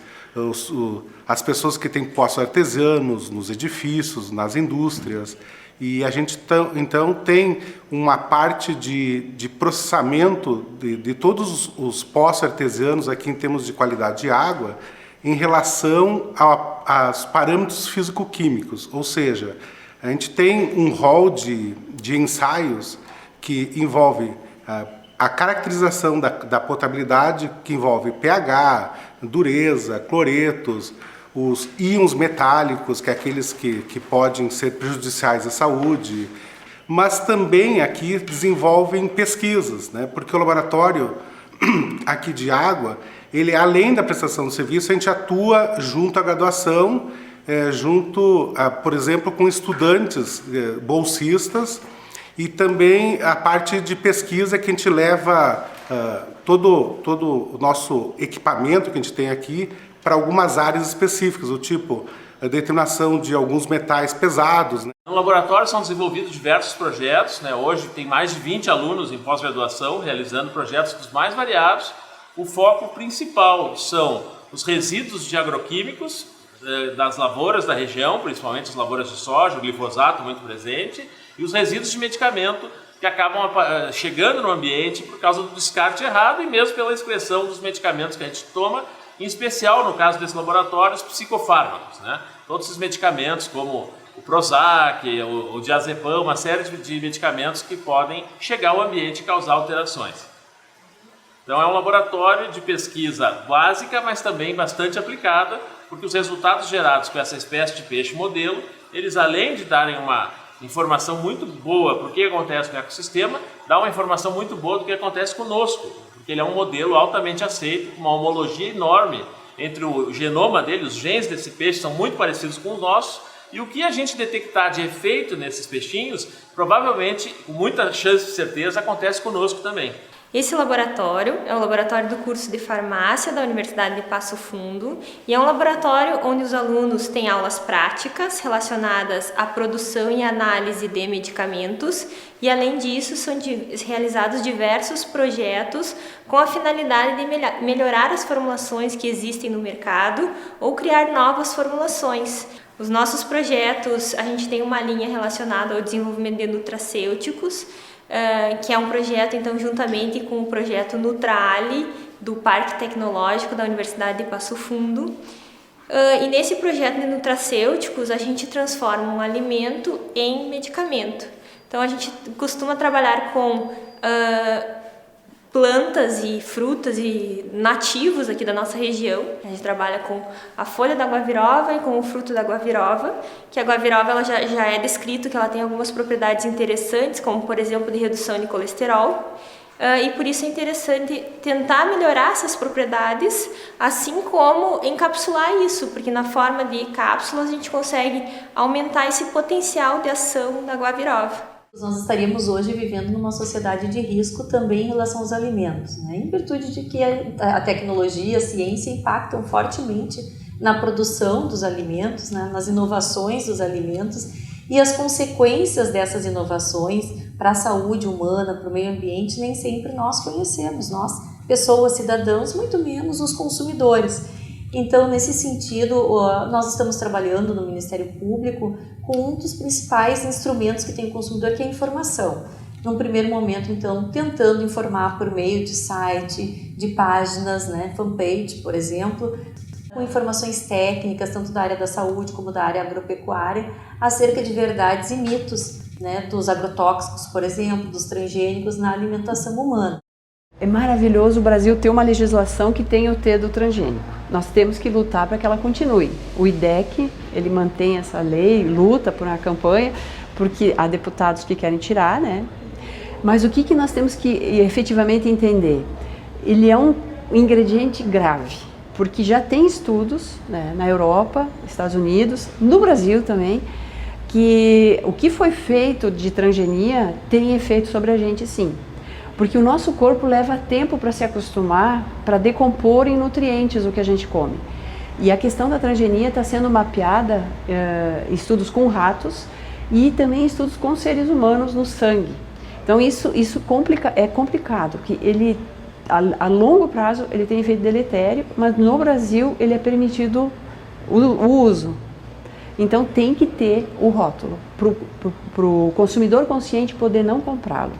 as pessoas que têm postos artesianos nos edifícios, nas indústrias. E a gente, então, tem uma parte de processamento de todos os postos artesianos aqui em termos de qualidade de água em relação aos parâmetros físico-químicos, ou seja, a gente tem um rol de ensaios que envolve a caracterização da potabilidade, que envolve pH, dureza, cloretos, os íons metálicos, que é aqueles que podem ser prejudiciais à saúde, mas também aqui desenvolvem pesquisas, né? Porque o laboratório aqui de água, ele além da prestação do serviço, a gente atua junto à graduação, por exemplo, com estudantes bolsistas, e também a parte de pesquisa que a gente leva todo o nosso equipamento que a gente tem aqui para algumas áreas específicas, do tipo a determinação de alguns metais pesados. Né?
No laboratório são desenvolvidos diversos projetos, né? Hoje tem mais de 20 alunos em pós-graduação realizando projetos dos mais variados. O foco principal são os resíduos de agroquímicos das lavouras da região, principalmente as lavouras de soja, o glifosato muito presente, e os resíduos de medicamento que acabam chegando no ambiente por causa do descarte errado e mesmo pela excreção dos medicamentos que a gente toma, em especial, no caso desse laboratório, os psicofármacos, né? Todos esses medicamentos, como o Prozac, o diazepam, uma série de medicamentos que podem chegar ao ambiente e causar alterações. Então é um laboratório de pesquisa básica, mas também bastante aplicada, porque os resultados gerados com essa espécie de peixe modelo, eles além de darem uma informação muito boa para o que acontece no ecossistema, dá uma informação muito boa do que acontece conosco, porque ele é um modelo altamente aceito, com uma homologia enorme entre o genoma dele, os genes desse peixe são muito parecidos com os nossos, e o que a gente detectar de efeito nesses peixinhos, provavelmente, com muita chance de certeza, acontece conosco também.
Esse laboratório é o laboratório do curso de farmácia da Universidade de Passo Fundo e é um laboratório onde os alunos têm aulas práticas relacionadas à produção e análise de medicamentos e, além disso, são realizados diversos projetos com a finalidade de melhorar as formulações que existem no mercado ou criar novas formulações. Os nossos projetos, a gente tem uma linha relacionada ao desenvolvimento de nutracêuticos, que é um projeto, então, juntamente com o projeto Nutrali, do Parque Tecnológico da Universidade de Passo Fundo. E nesse projeto de nutracêuticos, a gente transforma um alimento em medicamento. Então, a gente costuma trabalhar com plantas e frutas e nativos aqui da nossa região. A gente trabalha com a folha da guavirova e com o fruto da guavirova, que a guavirova ela já é descrito que ela tem algumas propriedades interessantes, como por exemplo de redução de colesterol, e por isso é interessante tentar melhorar essas propriedades, assim como encapsular isso, porque na forma de cápsulas a gente consegue aumentar esse potencial de ação da guavirova.
Nós estaríamos hoje vivendo numa sociedade de risco também em relação aos alimentos, né? Em virtude de que a tecnologia, a ciência impactam fortemente na produção dos alimentos, né? Nas inovações dos alimentos e as consequências dessas inovações para a saúde humana, para o meio ambiente, nem sempre nós conhecemos, nós, pessoas, cidadãos, muito menos os consumidores. Então, nesse sentido, nós estamos trabalhando no Ministério Público com um dos principais instrumentos que tem o consumidor, que é a informação. num primeiro momento, então, tentando informar por meio de site, de páginas, né, fanpage, por exemplo, com informações técnicas, tanto da área da saúde como da área agropecuária, acerca de verdades e mitos, né, dos agrotóxicos, por exemplo, dos transgênicos na alimentação humana.
É maravilhoso o Brasil ter uma legislação que tenha o T do transgênico. Nós temos que lutar para que ela continue. O IDEC, ele mantém essa lei, luta por uma campanha, porque há deputados que querem tirar, né? Mas o que nós temos que efetivamente entender? Ele é um ingrediente grave, porque já tem estudos, né, na Europa, Estados Unidos, no Brasil também, que o que foi feito de transgenia tem efeito sobre a gente, sim. Porque o nosso corpo leva tempo para se acostumar, para decompor em nutrientes o que a gente come. E a questão da transgenia está sendo mapeada em estudos com ratos e também estudos com seres humanos no sangue. Então isso é complicado, porque ele, a longo prazo ele tem efeito deletério, mas no Brasil ele é permitido o uso. Então tem que ter o rótulo, para o consumidor consciente poder não comprá-lo.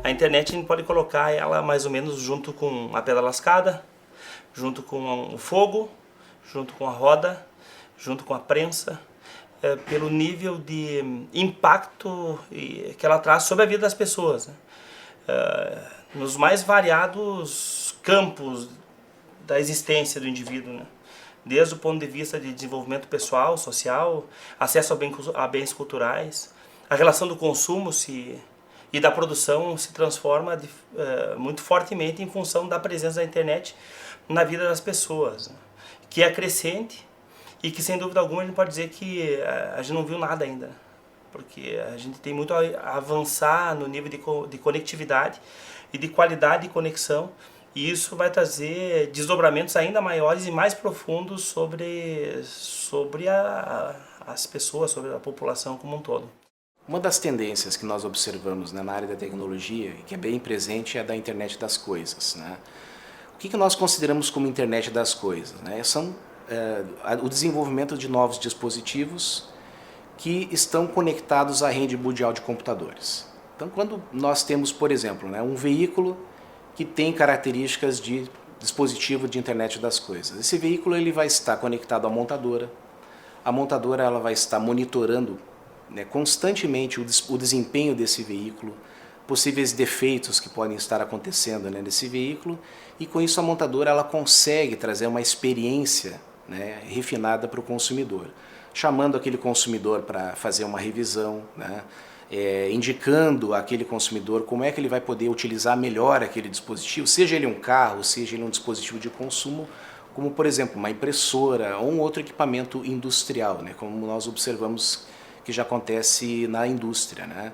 A internet a gente pode colocar ela mais ou menos junto com a pedra lascada, junto com o fogo, junto com a roda, junto com a prensa, pelo nível de impacto que ela traz sobre a vida das pessoas, né? Nos mais variados campos da existência do indivíduo, né? Desde o ponto de vista de desenvolvimento pessoal, social, acesso a bens culturais, a relação do consumo e da produção se transforma muito fortemente em função da presença da internet na vida das pessoas, né? Que é crescente e que, sem dúvida alguma, a gente pode dizer que a gente não viu nada ainda, né? Porque a gente tem muito a avançar no nível de conectividade e de qualidade de conexão, e isso vai trazer desdobramentos ainda maiores e mais profundos sobre as pessoas, sobre a população como um todo.
Uma das tendências que nós observamos, né, na área da tecnologia, e que é bem presente, é a da internet das coisas, né? O que nós consideramos como internet das coisas, né? São o desenvolvimento de novos dispositivos que estão conectados à rede mundial de computadores. Então, quando nós temos, por exemplo, né, um veículo que tem características de dispositivo de internet das coisas, esse veículo ele vai estar conectado à montadora. A montadora ela vai estar monitorando, né, constantemente o desempenho desse veículo, possíveis defeitos que podem estar acontecendo, né, nesse veículo, e com isso a montadora ela consegue trazer uma experiência, né, refinada para o consumidor, chamando aquele consumidor para fazer uma revisão, né, indicando àquele consumidor como é que ele vai poder utilizar melhor aquele dispositivo, seja ele um carro, seja ele um dispositivo de consumo, como por exemplo uma impressora ou um outro equipamento industrial, né, como nós observamos que já acontece na indústria, né,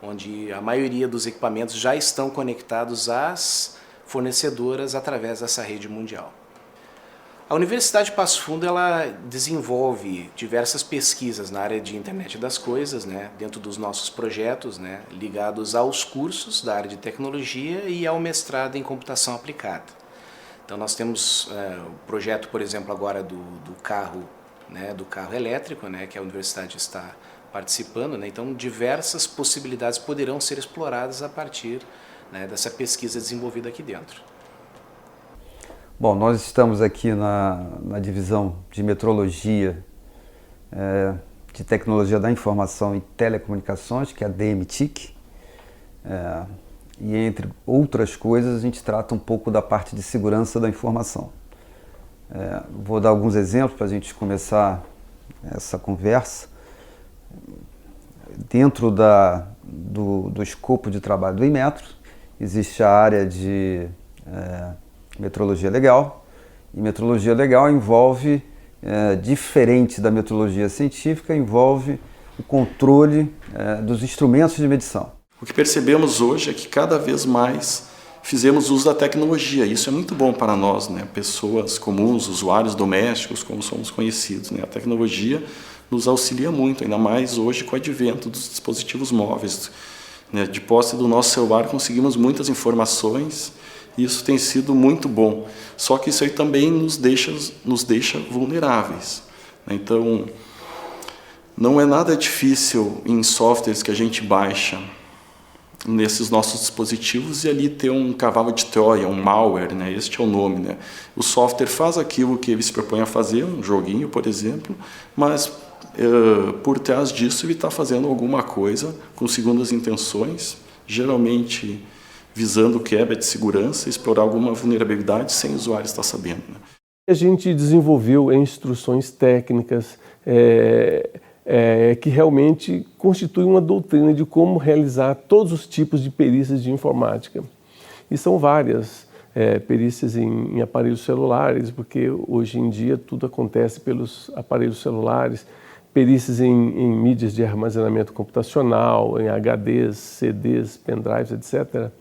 onde a maioria dos equipamentos já estão conectados às fornecedoras através dessa rede mundial. A Universidade de Passo Fundo ela desenvolve diversas pesquisas na área de internet das coisas, né, dentro dos nossos projetos, né, ligados aos cursos da área de tecnologia e ao mestrado em computação aplicada. Então nós temos o projeto, por exemplo, agora do carro, né, do carro elétrico, né, que a universidade está participando, né, então diversas possibilidades poderão ser exploradas a partir, né, dessa pesquisa desenvolvida aqui dentro.
Bom, nós estamos aqui na divisão de metrologia, de tecnologia da informação e telecomunicações, que é a DMTIC, e entre outras coisas a gente trata um pouco da parte de segurança da informação. Vou dar alguns exemplos para a gente começar essa conversa. Dentro do escopo de trabalho do Inmetro, existe a área de metrologia legal, e metrologia legal envolve, diferente da metrologia científica, envolve o controle dos instrumentos de medição.
O que percebemos hoje é que cada vez mais fizemos uso da tecnologia. Isso é muito bom para nós, né? Pessoas comuns, usuários domésticos, como somos conhecidos, né? A tecnologia nos auxilia muito, ainda mais hoje com o advento dos dispositivos móveis, né? De posse do nosso celular conseguimos muitas informações Isso tem sido muito bom. Só que isso aí também nos deixa vulneráveis. Então, não é nada difícil em softwares que a gente baixa nesses nossos dispositivos e ali ter um cavalo de Troia, um malware, né? Este é o nome, né? O software faz aquilo que ele se propõe a fazer, um joguinho, por exemplo, mas por trás disso ele está fazendo alguma coisa com segundas intenções, geralmente visando quebra de segurança, explorar alguma vulnerabilidade sem o usuário estar sabendo, né?
A gente desenvolveu instruções técnicas que realmente constituem uma doutrina de como realizar todos os tipos de perícias de informática. E são várias perícias em aparelhos celulares, porque hoje em dia tudo acontece pelos aparelhos celulares, perícias em mídias de armazenamento computacional, em HDs, CDs, pendrives, etc.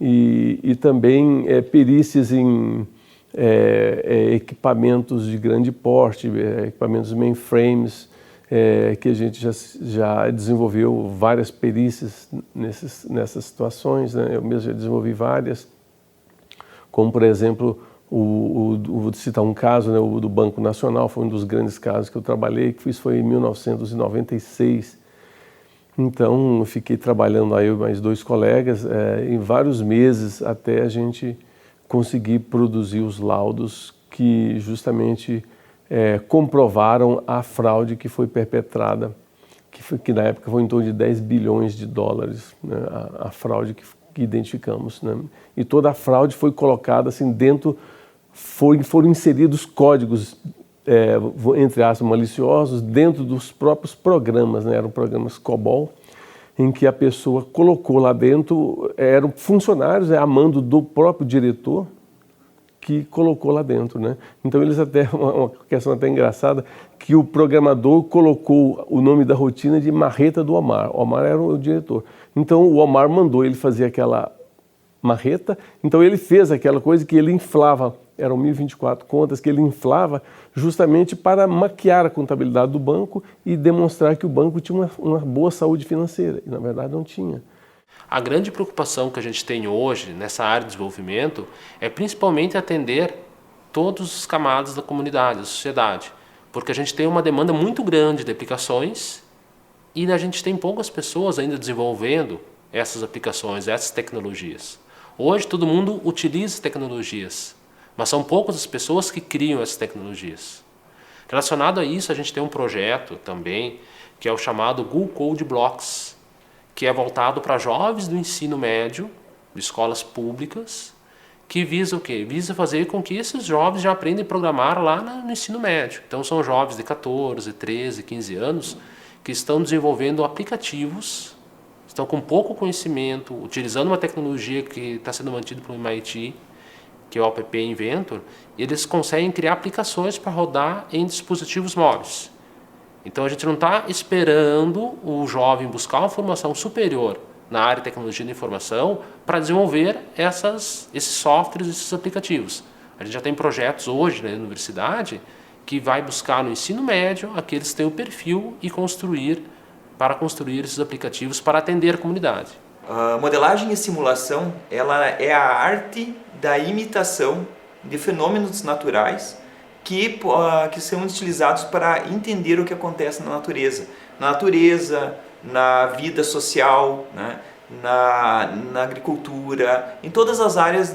E também perícias em equipamentos de grande porte, equipamentos mainframes, que a gente já desenvolveu várias perícias nessas situações, né? Eu mesmo já desenvolvi várias, como por exemplo, vou citar um caso, né, o do Banco Nacional, foi um dos grandes casos que eu trabalhei, que isso foi em 1996. Então, eu fiquei trabalhando aí, mais 2 colegas, em vários meses até a gente conseguir produzir os laudos que justamente comprovaram a fraude que foi perpetrada, que na época foi em torno de 10 bilhões de dólares, né, a fraude que identificamos, né? E toda a fraude foi colocada assim dentro, foram inseridos códigos, entre aspas, maliciosos dentro dos próprios programas, né? Eram programas COBOL, em que a pessoa colocou lá dentro, eram funcionários a mando do próprio diretor, que colocou lá dentro, né? Então eles até, uma questão até engraçada, que o programador colocou o nome da rotina de marreta do Omar. O Omar era o diretor. Então o Omar mandou ele fazer aquela marreta, então ele fez aquela coisa que ele inflava, eram 1024 contas que ele inflava justamente para maquiar a contabilidade do banco e demonstrar que o banco tinha uma boa saúde financeira, e na verdade não tinha.
A grande preocupação que a gente tem hoje nessa área de desenvolvimento é principalmente atender todas as camadas da comunidade, da sociedade, porque a gente tem uma demanda muito grande de aplicações e a gente tem poucas pessoas ainda desenvolvendo essas aplicações, essas tecnologias. Hoje todo mundo utiliza tecnologias, mas são poucas as pessoas que criam essas tecnologias. Relacionado a isso, a gente tem um projeto também que é o chamado Google Code Blocks, que é voltado para jovens do ensino médio, de escolas públicas, que visa o quê? Visa fazer com que esses jovens já aprendam a programar lá no ensino médio. Então são jovens de 14, 13, 15 anos que estão desenvolvendo aplicativos, estão com pouco conhecimento, utilizando uma tecnologia que está sendo mantida pelo MIT, que é o App Inventor, e eles conseguem criar aplicações para rodar em dispositivos móveis. Então a gente não está esperando o jovem buscar uma formação superior na área de tecnologia da informação para desenvolver esses softwares, esses aplicativos. A gente já tem projetos hoje na universidade que vai buscar no ensino médio aqueles que têm o perfil e construir esses aplicativos para atender a comunidade.
A modelagem e simulação, ela é a arte da imitação de fenômenos naturais que são utilizados para entender o que acontece na natureza, na vida social, né? na agricultura, em todas as áreas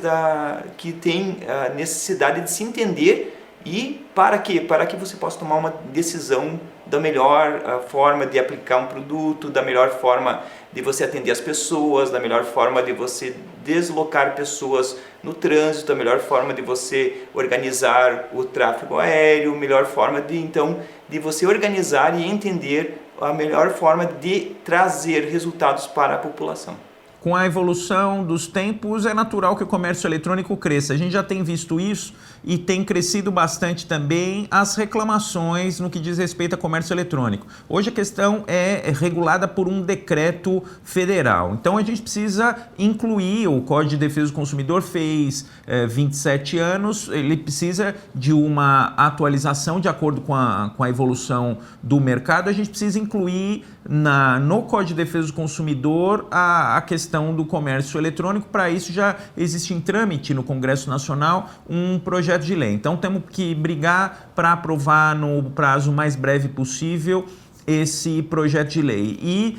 que tem a necessidade de se entender. E para quê? Para que você possa tomar uma decisão da melhor forma de aplicar um produto, da melhor forma de você atender as pessoas, da melhor forma de você deslocar pessoas no trânsito, a melhor forma de você organizar o tráfego aéreo, a melhor forma de você organizar e entender a melhor forma de trazer resultados para a população.
Com a evolução dos tempos, é natural que o comércio eletrônico cresça. A gente já tem visto isso e tem crescido bastante também as reclamações no que diz respeito a comércio eletrônico. Hoje a questão é regulada por um decreto federal. Então a gente precisa incluir, o Código de Defesa do Consumidor fez 27 anos, ele precisa de uma atualização de acordo com a evolução do mercado. A gente precisa incluir no Código de Defesa do Consumidor a questão do comércio eletrônico. Para isso já existe em trâmite no Congresso Nacional um projeto de lei. Então temos que brigar para aprovar no prazo mais breve possível esse projeto de lei. E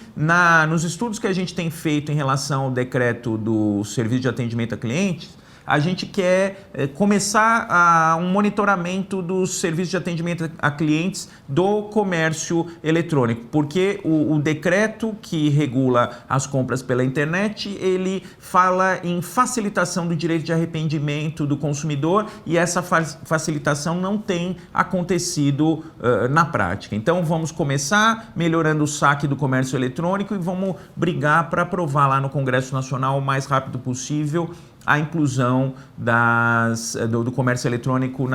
nos estudos que a gente tem feito em relação ao decreto do Serviço de Atendimento a Clientes, a gente quer começar um monitoramento dos serviços de atendimento a clientes do comércio eletrônico, porque o decreto que regula as compras pela internet, ele fala em facilitação do direito de arrependimento do consumidor e essa facilitação não tem acontecido na prática. Então vamos começar melhorando o saque do comércio eletrônico e vamos brigar para aprovar lá no Congresso Nacional o mais rápido possível a inclusão do comércio electrónico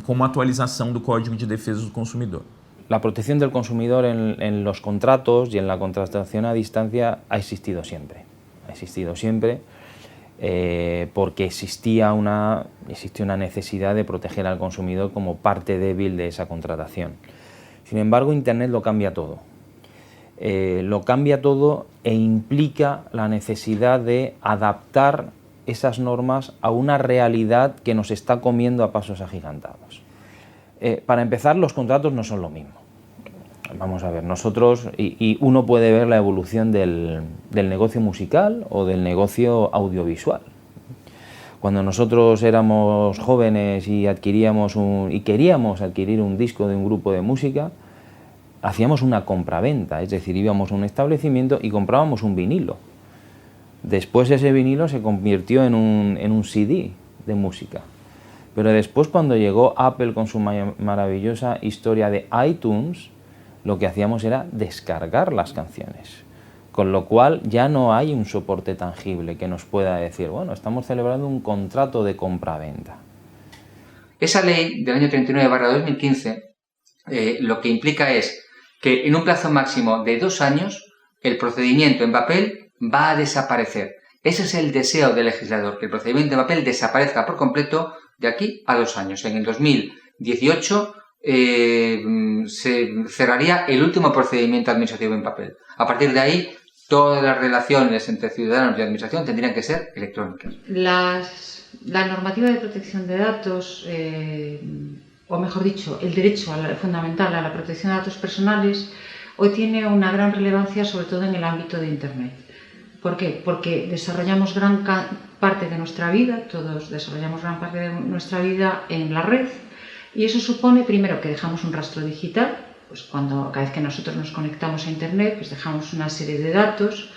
como actualización del Código de Defensa del Consumidor.
La protección del consumidor en los contratos y en la contratación a distancia ha existido siempre. Porque existía una necesidad de proteger al consumidor como parte débil de esa contratación. Sin embargo, Internet lo cambia todo. Lo cambia todo e implica la necesidad de adaptar esas normas a una realidad que nos está comiendo a pasos agigantados. Para empezar, los contratos no son lo mismo. Vamos a ver, nosotros, y uno puede ver la evolución del negocio musical o del negocio audiovisual. Cuando nosotros éramos jóvenes y queríamos adquirir un disco de un grupo de música, hacíamos una compraventa, es decir, íbamos a un establecimiento y comprábamos un vinilo. Después ese vinilo se convirtió en un CD de música. Pero después, cuando llegó Apple con su maravillosa historia de iTunes, lo que hacíamos era descargar las canciones. Con lo cual ya no hay un soporte tangible que nos pueda decir, bueno, estamos celebrando un contrato de compraventa.
Esa ley del año 39/2015 lo que implica es que en un plazo máximo de 2 años el procedimiento en papel va a desaparecer. Ese es el deseo del legislador, que el procedimiento en papel desaparezca por completo de aquí a 2 años. En el 2018 se cerraría el último procedimiento administrativo en papel. A partir de ahí, todas las relaciones entre ciudadanos y administración tendrían que ser electrónicas.
La normativa de protección de datos, o mejor dicho, el derecho fundamental a la protección de datos personales, hoy tiene una gran relevancia, sobre todo en el ámbito de Internet. ¿Por qué? Porque desarrollamos gran parte de nuestra vida, todos desarrollamos gran parte de nuestra vida en la red, y eso supone, primero, que dejamos un rastro digital. Pues cada vez que nosotros nos conectamos a Internet, pues dejamos una serie de datos,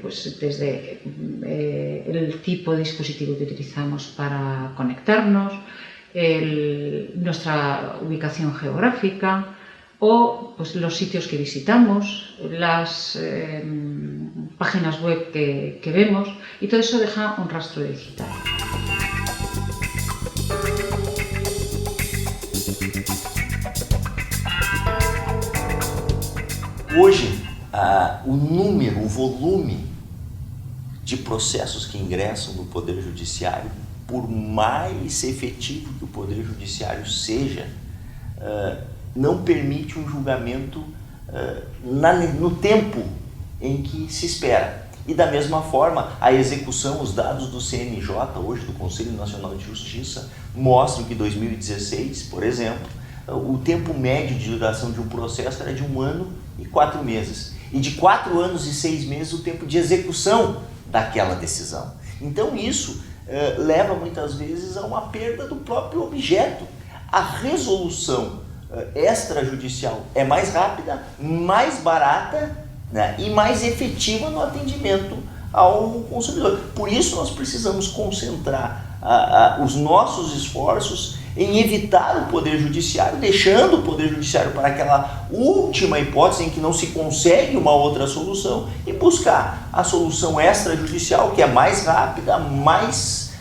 pues desde el tipo de dispositivo que utilizamos para conectarnos, nuestra ubicación geográfica, o pues, los sitios que visitamos, las páginas web que vemos, y todo eso deja un rastro digital.
Hoje, o volume de processos que ingressam no Poder Judiciário, por mais efetivo que o Poder Judiciário seja, não permite um julgamento no tempo em que se espera. E da mesma forma, a execução, os dados do CNJ, hoje do Conselho Nacional de Justiça, mostram que em 2016, por exemplo, o tempo médio de duração de um processo era de 1 ano e 4 meses. E de 4 anos e 6 meses o tempo de execução daquela decisão. Então isso leva muitas vezes a uma perda do próprio objeto. A resolução extrajudicial é mais rápida, mais barata, né, e mais efetiva no atendimento ao consumidor. Por isso nós precisamos concentrar os nossos esforços em evitar o Poder Judiciário, deixando o Poder Judiciário para aquela última hipótese em que não se consegue uma outra solução e buscar a solução extrajudicial, que é mais rápida, mais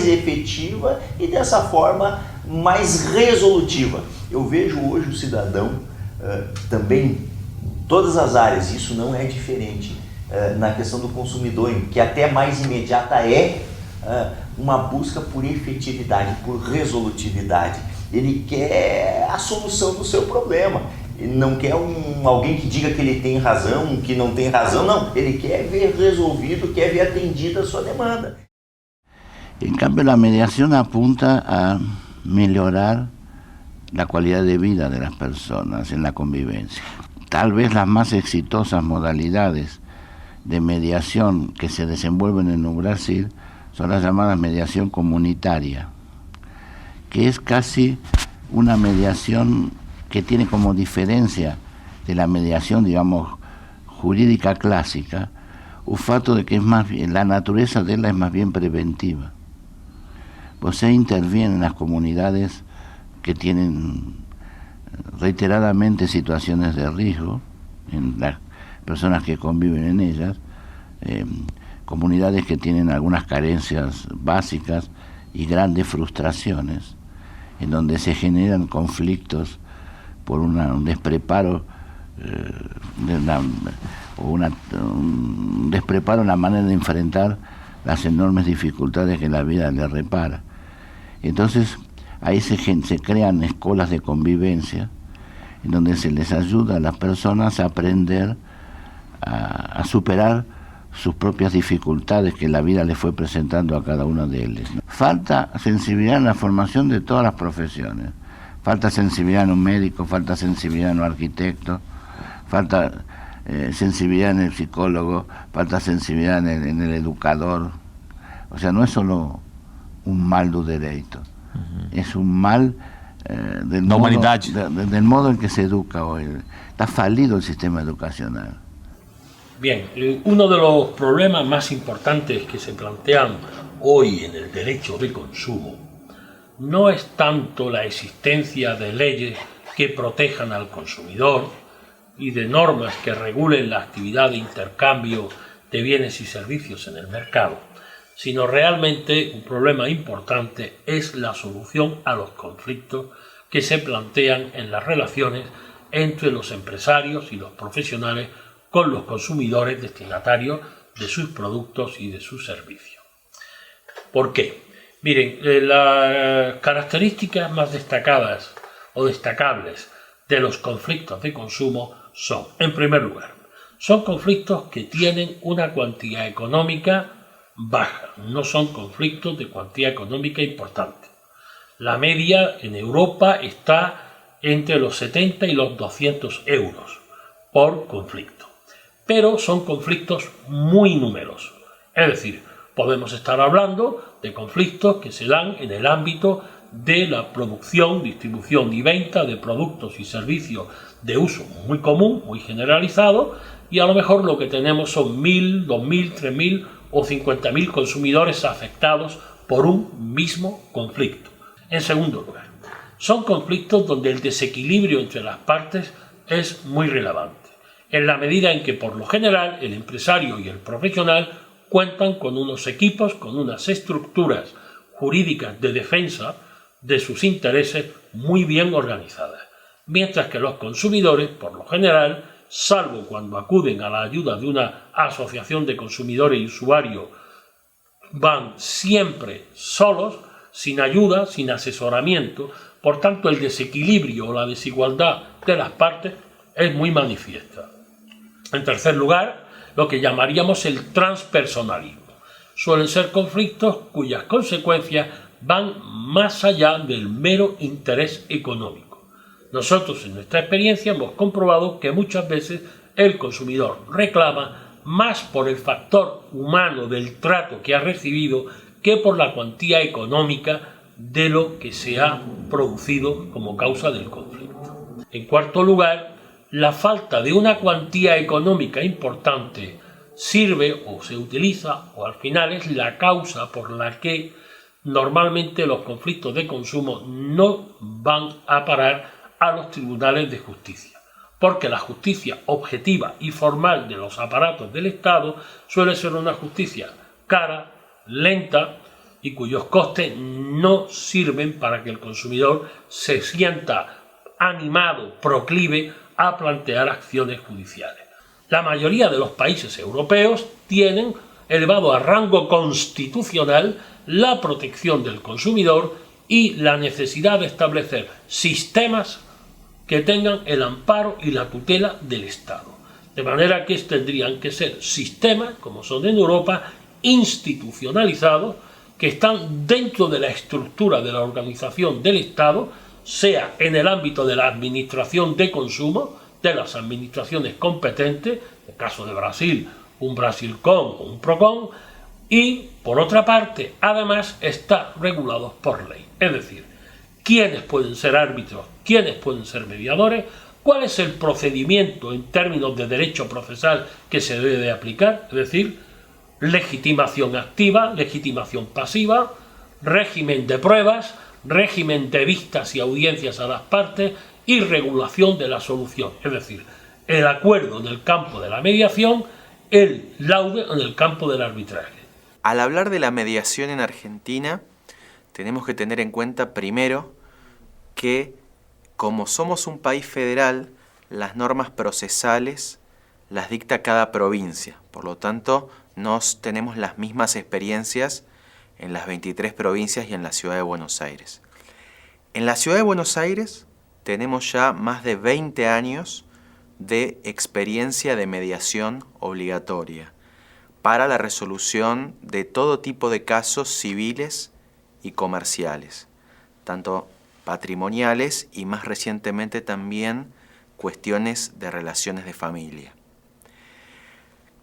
efetiva e dessa forma mais resolutiva. Eu vejo hoje o cidadão também em todas as áreas, isso não é diferente na questão do consumidor, que até mais imediata é uma busca por efetividade, por resolutividade. Ele quer a solução do seu problema. não quer alguém que diga que ele tem razão, que não tem razão, não. Ele quer ver resolvido, quer ver atendida a sua demanda.
En cambio, la mediación apunta a mejorar la calidad de vida de las personas en la convivencia. Tal vez las más exitosas modalidades de mediación que se desenvuelven en el Brasil son las llamadas mediación comunitaria, que es casi una mediación que tiene como diferencia de la mediación, digamos, jurídica clásica, un fato de que es más bien, la naturaleza de ella es más bien preventiva. Você interviene en las comunidades que tienen reiteradamente situaciones de riesgo, en las personas que conviven en ellas, comunidades que tienen algunas carencias básicas y grandes frustraciones, en donde se generan conflictos por un despreparo, un despreparo en la manera de enfrentar las enormes dificultades que la vida le repara. Entonces, ahí se crean escuelas de convivencia, en donde se les ayuda a las personas a aprender a superar sus propias dificultades que la vida les fue presentando a cada uno de ellos. Falta sensibilidad en la formación de todas las profesiones. Falta sensibilidad en un médico, falta sensibilidad en un arquitecto, falta sensibilidad en el psicólogo, falta sensibilidad en el educador. O sea, no es solo un mal do derecho, es un mal del modo en que se educa hoy. Está falido el sistema educacional.
Bien, uno de los problemas más importantes que se plantean hoy en el derecho de consumo no es tanto la existencia de leyes que protejan al consumidor y de normas que regulen la actividad de intercambio de bienes y servicios en el mercado, sino realmente un problema importante es la solución a los conflictos que se plantean en las relaciones entre los empresarios y los profesionales con los consumidores destinatarios de sus productos y de sus servicios. ¿Por qué? Miren, las características más destacadas o destacables de los conflictos de consumo son, en primer lugar, son conflictos que tienen una cuantía económica baja, no son conflictos de cuantía económica importante. La media en Europa está entre los 70 y los 200 euros por conflicto. Pero son conflictos muy numerosos. Es decir, podemos estar hablando de conflictos que se dan en el ámbito de la producción, distribución y venta de productos y servicios de uso muy común, muy generalizado, y a lo mejor lo que tenemos son 1.000, 2.000, 3.000 o 50.000 consumidores afectados por un mismo conflicto. En segundo lugar, son conflictos donde el desequilibrio entre las partes es muy relevante, en la medida en que por lo general el empresario y el profesional cuentan con unos equipos, con unas estructuras jurídicas de defensa de sus intereses muy bien organizadas, mientras que los consumidores, por lo general, salvo cuando acuden a la ayuda de una asociación de consumidores y usuarios, van siempre solos, sin ayuda, sin asesoramiento. Por tanto, el desequilibrio o la desigualdad de las partes es muy manifiesta. En tercer lugar, lo que llamaríamos el transpersonalismo. Suelen ser conflictos cuyas consecuencias van más allá del mero interés económico. Nosotros, en nuestra experiencia, hemos comprobado que muchas veces el consumidor reclama más por el factor humano del trato que ha recibido que por la cuantía económica de lo que se ha producido como causa del conflicto. En cuarto lugar, la falta de una cuantía económica importante sirve o se utiliza o al final es la causa por la que normalmente los conflictos de consumo no van a parar a los tribunales de justicia, porque la justicia objetiva y formal de los aparatos del Estado suele ser una justicia cara, lenta y cuyos costes no sirven para que el consumidor se sienta animado, proclive a plantear acciones judiciales. La mayoría de los países europeos tienen elevado a rango constitucional la protección del consumidor y la necesidad de establecer sistemas que tengan el amparo y la tutela del Estado. De manera que tendrían que ser sistemas, como son en Europa, institucionalizados, que están dentro de la estructura de la organización del Estado, sea en el ámbito de la administración de consumo, de las administraciones competentes, en el caso de Brasil, un Brasilcom o un Procon, y por otra parte, además, está regulado por ley. Es decir, quiénes pueden ser árbitros, quiénes pueden ser mediadores, cuál es el procedimiento en términos de derecho procesal que se debe de aplicar, es decir, legitimación activa, legitimación pasiva, régimen de pruebas, régimen de vistas y audiencias a las partes y regulación de la solución, es decir, el acuerdo en el campo de la mediación, el laude en el campo del arbitraje.
Al hablar de la mediación en Argentina, tenemos que tener en cuenta primero que como somos un país federal, las normas procesales las dicta cada provincia, por lo tanto no tenemos las mismas experiencias en las 23 provincias y en la Ciudad de Buenos Aires. En la Ciudad de Buenos Aires tenemos ya más de 20 años de experiencia de mediación obligatoria para la resolución de todo tipo de casos civiles y comerciales, tanto patrimoniales y más recientemente también cuestiones de relaciones de familia.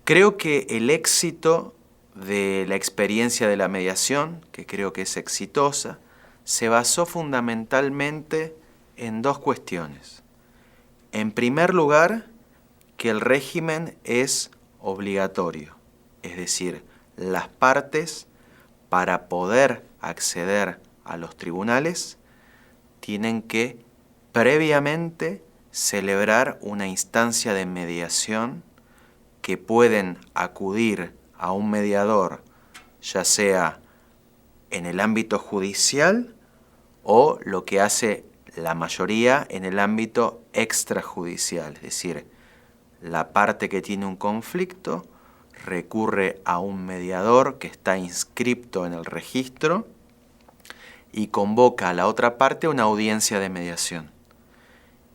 Creo que el éxito de la experiencia de la mediación, que creo que es exitosa, se basó fundamentalmente en dos cuestiones. En primer lugar, que el régimen es obligatorio, es decir, las partes para poder acceder a los tribunales tienen que previamente celebrar una instancia de mediación que pueden acudir a un mediador, ya sea en el ámbito judicial o lo que hace la mayoría en el ámbito extrajudicial, es decir, la parte que tiene un conflicto recurre a un mediador que está inscripto en el registro y convoca a la otra parte a una audiencia de mediación.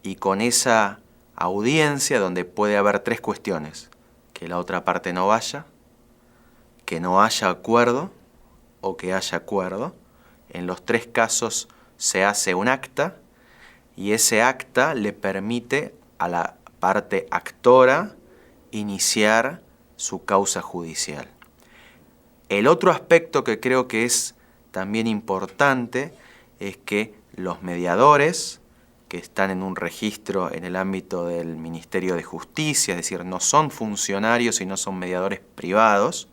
Y con esa audiencia, donde puede haber tres cuestiones: que la otra parte no vaya, que no haya acuerdo o que haya acuerdo. En los tres casos se hace un acta y ese acta le permite a la parte actora iniciar su causa judicial. El otro aspecto que creo que es también importante es que los mediadores que están en un registro en el ámbito del Ministerio de Justicia, es decir, no son funcionarios y no son mediadores privados,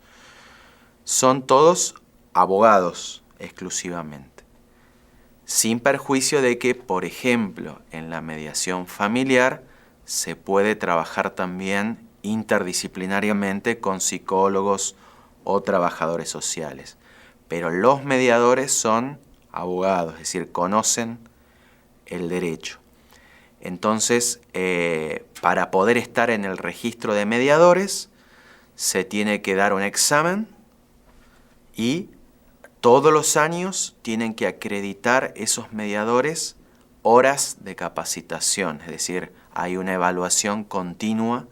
son todos abogados exclusivamente, sin perjuicio de que, por ejemplo, en la mediación familiar se puede trabajar también interdisciplinariamente con psicólogos o trabajadores sociales. Pero los mediadores son abogados, es decir, conocen el derecho. Entonces, para poder estar en el registro de mediadores, se tiene que dar un examen y todos los años tienen que acreditar esos mediadores horas de capacitación, es decir, hay una evaluación continua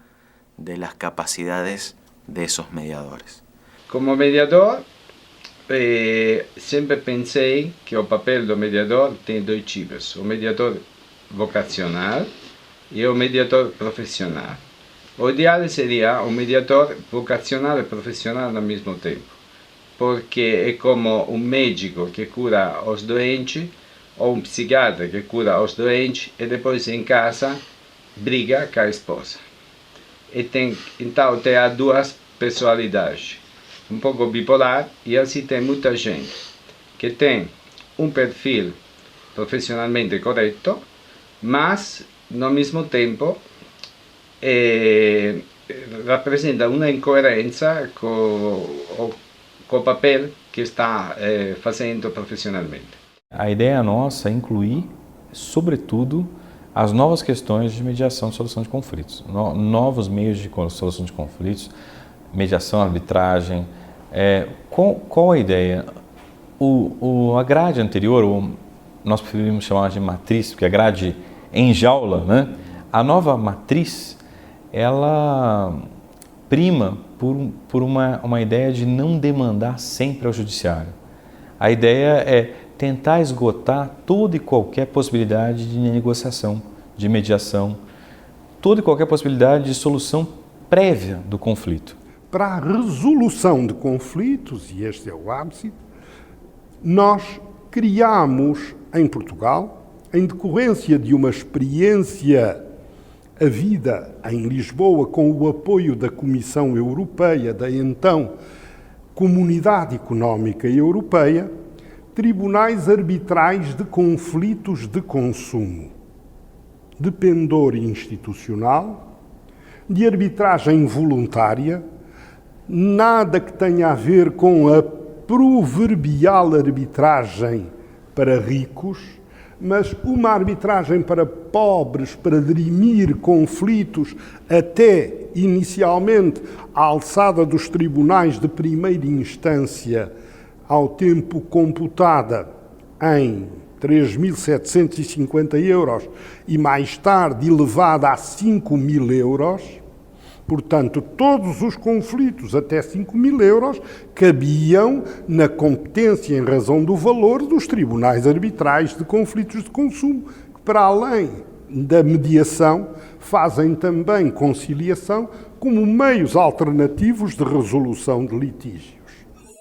de las capacidades de esos mediadores.
Como mediador, sempre pensei que o papel do mediador tem dois tipos: o mediador vocacional e o mediador profissional. O ideal seria o mediador vocacional e profissional ao mesmo tempo, porque é como um médico que cura os doentes ou um psiquiatra que cura os doentes e depois em casa briga com a esposa. Então tem as duas personalidades, um pouco bipolar, e assim tem muita gente que tem um perfil profissionalmente correto, mas no mesmo tempo rappresenta uma incoerência com o papel que está fazendo profissionalmente.
A ideia nossa é incluir, sobretudo, as novas questões de mediação e solução de conflitos, novos meios de solução de conflitos, mediação, arbitragem. Qual a ideia? A grade anterior, nós preferimos chamar de matriz, porque a grade em jaula, né? A nova matriz, ela prima por uma ideia de não demandar sempre ao judiciário. A ideia é tentar esgotar toda e qualquer possibilidade de negociação, de mediação, toda e qualquer possibilidade de solução prévia do conflito.
Para a resolução de conflitos, e este é o ápice, nós criamos em Portugal, em decorrência de uma experiência havida em Lisboa com o apoio da Comissão Europeia, da então Comunidade Económica Europeia, tribunais arbitrais de conflitos de consumo, de pendor institucional, de arbitragem voluntária, nada que tenha a ver com a proverbial arbitragem para ricos, mas uma arbitragem para pobres, para dirimir conflitos até, inicialmente, à alçada dos tribunais de primeira instância, ao tempo computada em 3.750 euros e mais tarde elevada a 5.000 euros. Portanto, todos os conflitos até 5.000 euros cabiam na competência em razão do valor dos tribunais arbitrais de conflitos de consumo, que para além da mediação fazem também conciliação como meios alternativos de resolução de litígios.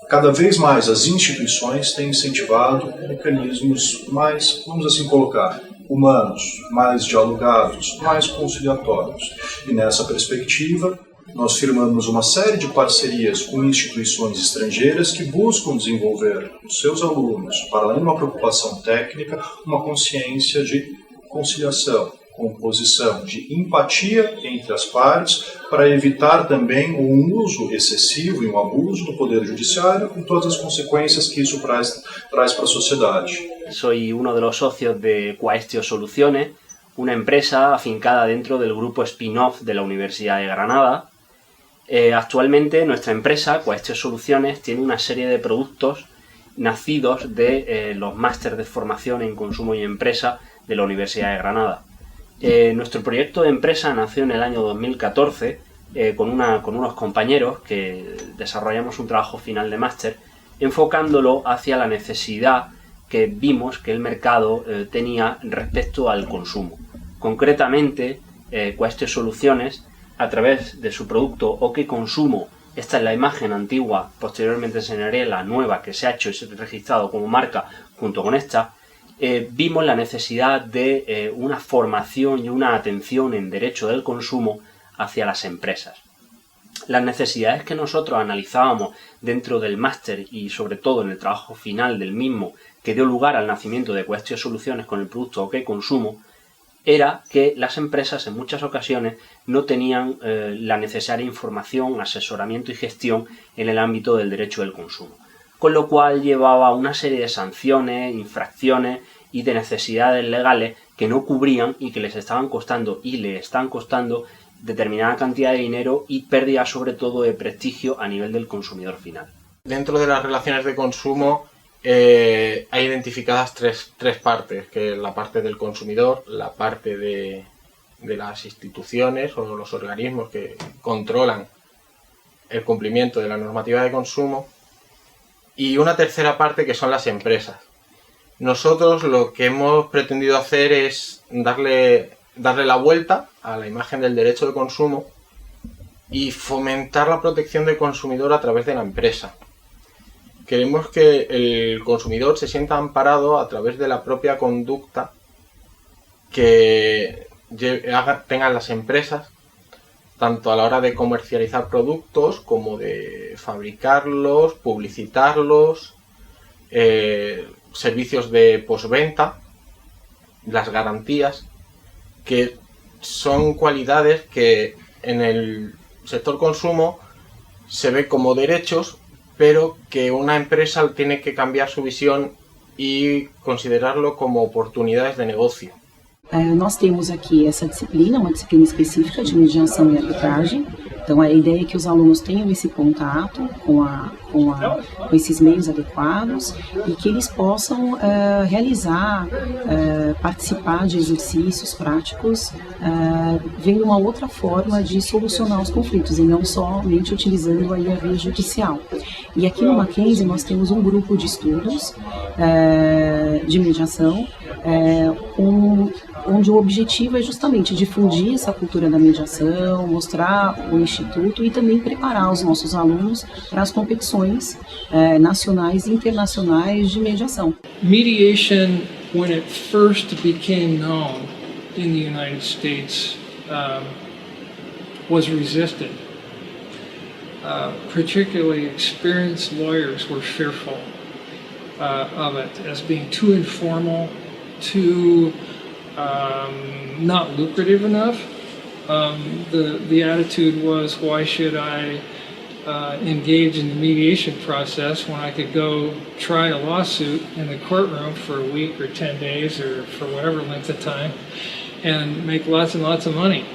Cada vez mais as instituições têm incentivado mecanismos mais, vamos assim colocar, humanos, mais dialogados, mais conciliatórios. E nessa perspectiva, nós firmamos uma série de parcerias com instituições estrangeiras que buscam desenvolver os seus alunos, para além de uma preocupação técnica, uma consciência de conciliação, composição, de empatia entre as partes, para evitar também um uso excessivo e um abuso do Poder Judiciário, com todas as consequências que isso traz para a sociedade.
Soy uno de los socios de Quaestio Soluciones, una empresa afincada dentro del grupo spin-off de la Universidad de Granada. Actualmente nuestra empresa, Quaestio Soluciones, tiene una serie de productos nacidos de los másteres de formación en consumo y empresa de la Universidad de Granada. Nuestro proyecto de empresa nació en el año 2014 con unos compañeros que desarrollamos un trabajo final de máster enfocándolo hacia la necesidad que vimos que el mercado tenía respecto al consumo. Concretamente, Quaestio Soluciones, a través de su producto OK Consumo, esta es la imagen antigua, posteriormente enseñaré la nueva que se ha hecho y se ha registrado como marca junto con esta, vimos la necesidad de una formación y una atención en derecho del consumo hacia las empresas. Las necesidades que nosotros analizábamos dentro del máster y sobre todo en el trabajo final del mismo que dio lugar al nacimiento de Quaestio Soluciones con el producto OK Consumo era que las empresas en muchas ocasiones no tenían la necesaria información, asesoramiento y gestión en el ámbito del derecho del consumo, con lo cual llevaba una serie de sanciones, infracciones y de necesidades legales que no cubrían y que les estaban costando y le están costando determinada cantidad de dinero y pérdida sobre todo de prestigio a nivel del consumidor final.
Dentro de las relaciones de consumo hay identificadas tres partes, que es la parte del consumidor, la parte de las instituciones o los organismos que controlan el cumplimiento de la normativa de consumo y una tercera parte que son las empresas. Nosotros lo que hemos pretendido hacer es darle la vuelta a la imagen del derecho de consumo y fomentar la protección del consumidor a través de la empresa. Queremos que el consumidor se sienta amparado a través de la propia conducta que tengan las empresas, tanto a la hora de comercializar productos como de fabricarlos, publicitarlos, servicios de postventa, las garantías, que son cualidades que en el sector consumo se ve como derechos, pero que una empresa tiene que cambiar su visión e considerarlo como oportunidades de negocio.
Nós temos aqui essa disciplina, uma disciplina específica de mediação e arbitragem,
Então, a ideia é que os alunos tenham esse contato com esses meios adequados e que eles possam realizar, participar de exercícios práticos, vendo uma outra forma de solucionar os conflitos e não somente utilizando aí a via judicial. E aqui no Mackenzie nós temos um grupo de estudos de mediação, onde o objetivo é justamente difundir essa cultura da mediação, mostrar o Instituto e também preparar os nossos alunos para as competições nacionais e internacionais de mediação.
Mediation, when it first became known in the United States, was resisted. Particularly experienced lawyers were fearful of it as being too informal, too not lucrative enough. The attitude was, why should I engage in the mediation process when I could go try a lawsuit in the courtroom for a week or 10 days or for whatever length of time and make lots and lots of money.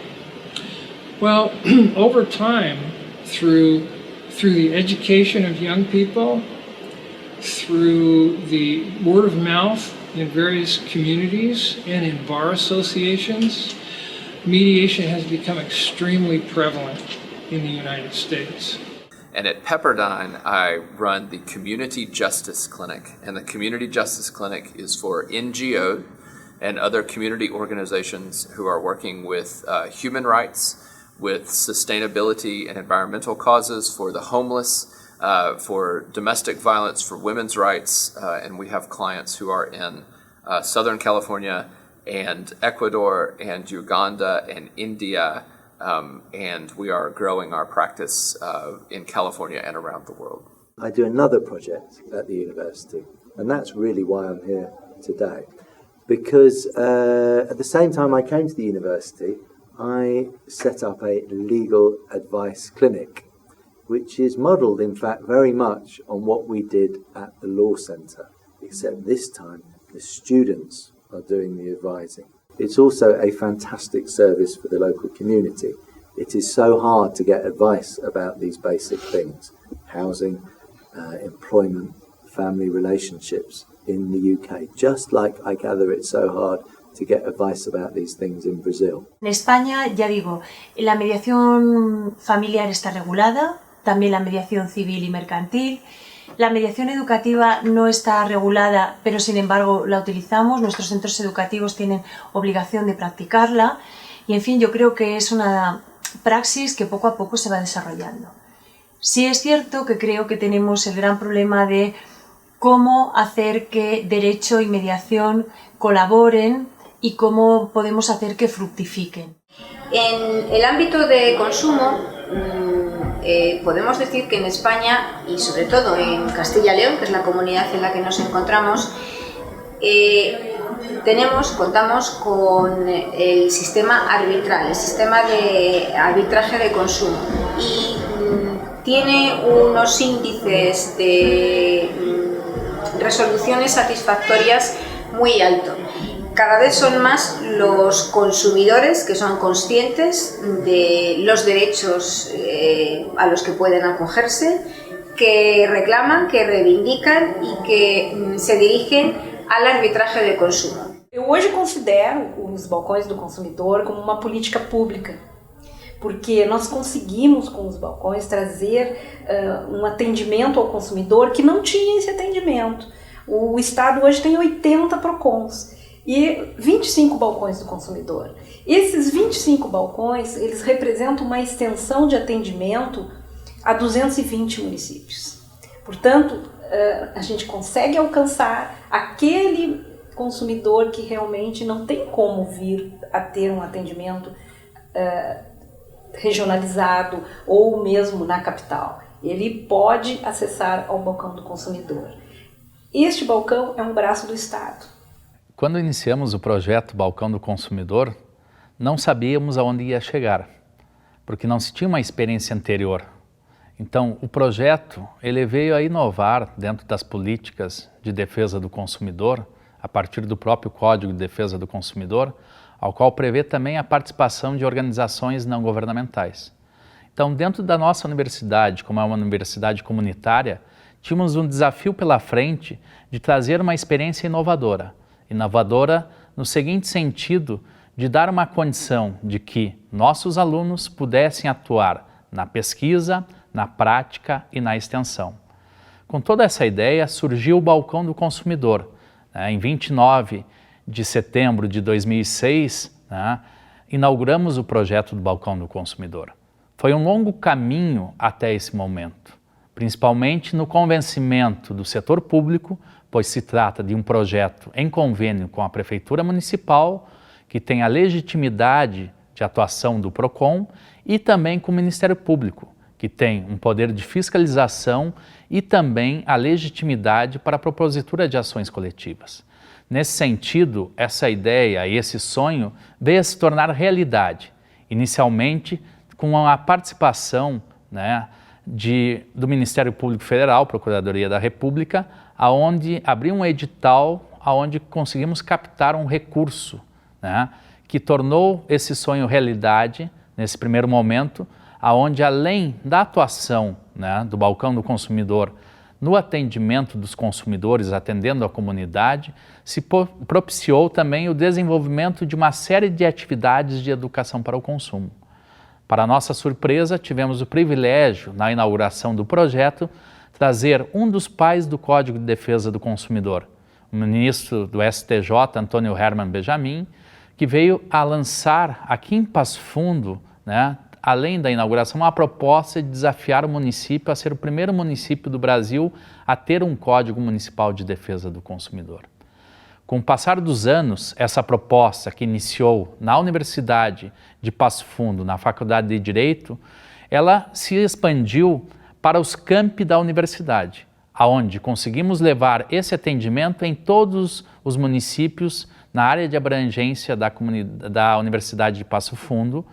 Well, over time, through the education of young people, through the word of mouth in various communities and in bar associations, mediation has become extremely prevalent in the United States.
And at Pepperdine, I run the Community Justice Clinic. And the Community Justice Clinic is for NGO and other community organizations who are working with human rights, with sustainability and environmental causes, for the homeless, for domestic violence, for women's rights, and we have clients who are in Southern California and Ecuador and Uganda and India, and we are growing our practice in California and around the world.
I do another project at the university, and that's really why I'm here today. Because at the same time I came to the university, I set up a legal advice clinic, which is modelled, in fact, very much on what we did at the Law Centre, except this time the students are doing the advising. It's also a fantastic service for the local community. It is so hard to get advice about these basic things: housing, employment, family relationships in the UK, just like I gather it's so hard to get advice about these things in Brazil.
En España, ya digo, la mediación familiar está regulada, también la mediación civil y mercantil. La mediación educativa no está regulada, pero sin embargo la utilizamos. Nuestros centros educativos tienen obligación de practicarla y, en fin, yo creo que es una praxis que poco a poco se va desarrollando. Sí es cierto que creo que tenemos el gran problema de cómo hacer que derecho y mediación colaboren y cómo podemos hacer que fructifiquen.
En el ámbito de consumo, podemos decir que en España, y sobre todo en Castilla y León, que es la comunidad en la que nos encontramos, contamos con el sistema arbitral, el sistema de arbitraje de consumo, y tiene unos índices de resoluciones satisfactorias muy altos. Cada vez son más los consumidores que son conscientes de los derechos a los que pueden acogerse, que reclaman, que reivindican y que se dirigen al arbitraje de consumo.
Eu hoje considero os balcões do consumidor como uma política pública, porque nós conseguimos com os balcões trazer um atendimento ao consumidor que não tinha esse atendimento. O Estado hoje tem 80 PROCONs e 25 balcões do consumidor. Esses 25 balcões, eles representam uma extensão de atendimento a 220 municípios. Portanto, a gente consegue alcançar aquele consumidor que realmente não tem como vir a ter um atendimento regionalizado ou mesmo na capital. Ele pode acessar ao balcão do consumidor. Este balcão é um braço do Estado.
Quando iniciamos o projeto Balcão do Consumidor, não sabíamos aonde ia chegar, porque não se tinha uma experiência anterior. Então, o projeto ele veio a inovar dentro das políticas de defesa do consumidor, a partir do próprio Código de Defesa do Consumidor, ao qual prevê também a participação de organizações não governamentais. Então, dentro da nossa universidade, como é uma universidade comunitária, tínhamos um desafio pela frente de trazer uma experiência inovadora. Inovadora no seguinte sentido, de dar uma condição de que nossos alunos pudessem atuar na pesquisa, na prática e na extensão. Com toda essa ideia, surgiu o Balcão do Consumidor. Em 29 de setembro de 2006, inauguramos o projeto do Balcão do Consumidor. Foi um longo caminho até esse momento, principalmente no convencimento do setor público, pois se trata de um projeto em convênio com a Prefeitura Municipal, que tem a legitimidade de atuação do PROCON, e também com o Ministério Público, que tem um poder de fiscalização e também a legitimidade para a propositura de ações coletivas. Nesse sentido, essa ideia e esse sonho veio a se tornar realidade, inicialmente com a participação do Ministério Público Federal, Procuradoria da República, aonde abriu um edital, aonde conseguimos captar um recurso, que tornou esse sonho realidade nesse primeiro momento, aonde além da atuação do Balcão do Consumidor no atendimento dos consumidores, atendendo a comunidade, se propiciou também o desenvolvimento de uma série de atividades de educação para o consumo. Para nossa surpresa, tivemos o privilégio, na inauguração do projeto, trazer um dos pais do Código de Defesa do Consumidor, o ministro do STJ, Antônio Herman Benjamin, que veio a lançar aqui em Passo Fundo, além da inauguração, uma proposta de desafiar o município a ser o primeiro município do Brasil a ter um Código Municipal de Defesa do Consumidor. Com o passar dos anos, essa proposta que iniciou na Universidade de Passo Fundo, na Faculdade de Direito, ela se expandiu para os campi da universidade, aonde conseguimos levar esse atendimento em todos os municípios na área de abrangência da Universidade de Passo Fundo,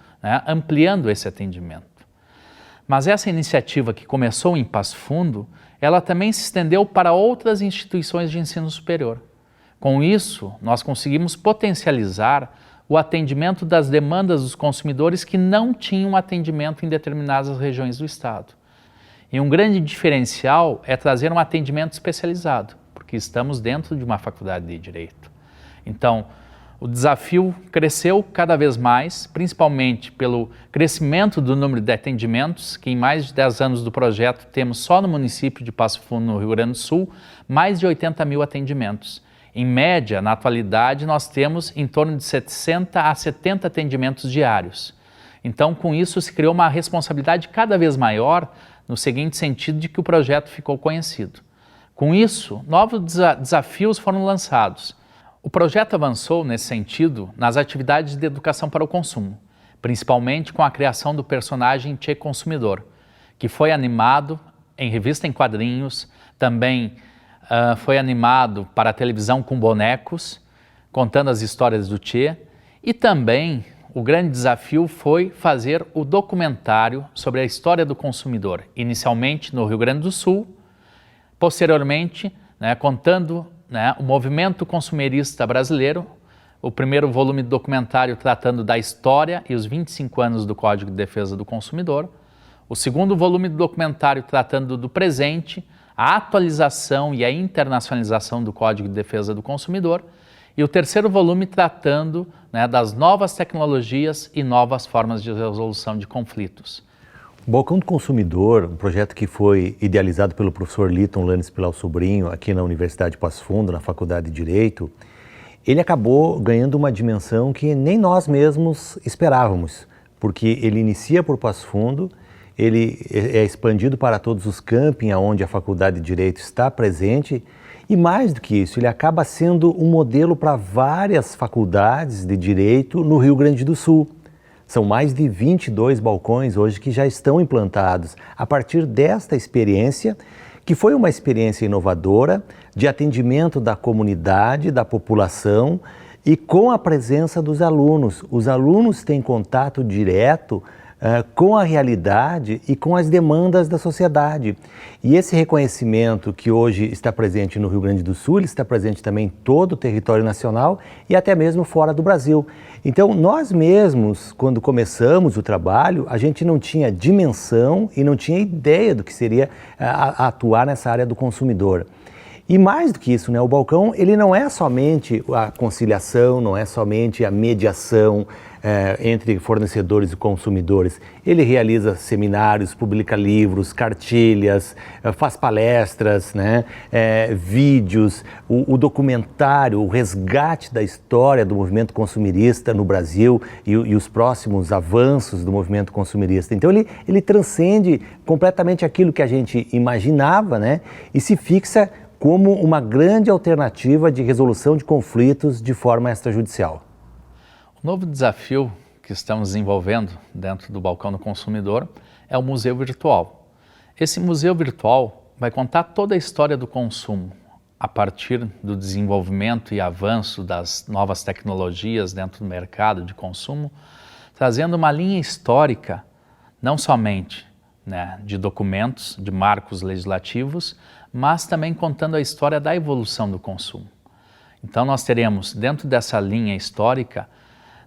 ampliando esse atendimento. Mas essa iniciativa que começou em Passo Fundo, ela também se estendeu para outras instituições de ensino superior. Com isso, nós conseguimos potencializar o atendimento das demandas dos consumidores que não tinham atendimento em determinadas regiões do estado. E um grande diferencial é trazer um atendimento especializado, porque estamos dentro de uma faculdade de Direito. Então, o desafio cresceu cada vez mais, principalmente pelo crescimento do número de atendimentos, que em mais de 10 anos do projeto temos só no município de Passo Fundo, no Rio Grande do Sul, mais de 80 mil atendimentos. Em média, na atualidade, nós temos em torno de 60 a 70 atendimentos diários. Então, com isso, se criou uma responsabilidade cada vez maior, no seguinte sentido de que o projeto ficou conhecido. Com isso, novos desafios foram lançados. O projeto avançou nesse sentido nas atividades de educação para o consumo, principalmente com a criação do personagem Tchê Consumidor, que foi animado em revista em quadrinhos, também foi animado para a televisão com bonecos, contando as histórias do Tchê, e também o grande desafio foi fazer o documentário sobre a história do consumidor, inicialmente no Rio Grande do Sul, posteriormente contando o movimento consumerista brasileiro, o primeiro volume do documentário tratando da história e os 25 anos do Código de Defesa do Consumidor, o segundo volume do documentário tratando do presente, a atualização e a internacionalização do Código de Defesa do Consumidor, e o terceiro volume tratando das novas tecnologias e novas formas de resolução de conflitos.
O Balcão do Consumidor, um projeto que foi idealizado pelo professor Liton Lanes Pilau Sobrinho aqui na Universidade de Passo Fundo, na Faculdade de Direito, ele acabou ganhando uma dimensão que nem nós mesmos esperávamos, porque ele inicia por Passo Fundo, ele é expandido para todos os campi onde a Faculdade de Direito está presente, e mais do que isso, ele acaba sendo um modelo para várias faculdades de Direito no Rio Grande do Sul. São mais de 22 balcões hoje que já estão implantados a partir desta experiência, que foi uma experiência inovadora de atendimento da comunidade, da população e com a presença dos alunos. Os alunos têm contato direto com a realidade e com as demandas da sociedade. E esse reconhecimento que hoje está presente no Rio Grande do Sul, ele está presente também em todo o território nacional e até mesmo fora do Brasil. Então, nós mesmos, quando começamos o trabalho, a gente não tinha dimensão e não tinha ideia do que seria atuar nessa área do consumidor. E mais do que isso, né, o balcão ele não é somente a conciliação, não é somente a mediação entre fornecedores e consumidores. Ele realiza seminários, publica livros, cartilhas, faz palestras, né, vídeos, o documentário, o resgate da história do movimento consumirista no Brasil e os próximos avanços do movimento consumirista. Então ele transcende completamente aquilo que a gente imaginava, né, e se fixa como uma grande alternativa de resolução de conflitos de forma extrajudicial.
O novo desafio que estamos desenvolvendo dentro do Balcão do Consumidor é o Museu Virtual. Esse museu virtual vai contar toda a história do consumo, a partir do desenvolvimento e avanço das novas tecnologias dentro do mercado de consumo, trazendo uma linha histórica, não somente de documentos, de marcos legislativos, mas também contando a história da evolução do consumo. Então nós teremos, dentro dessa linha histórica,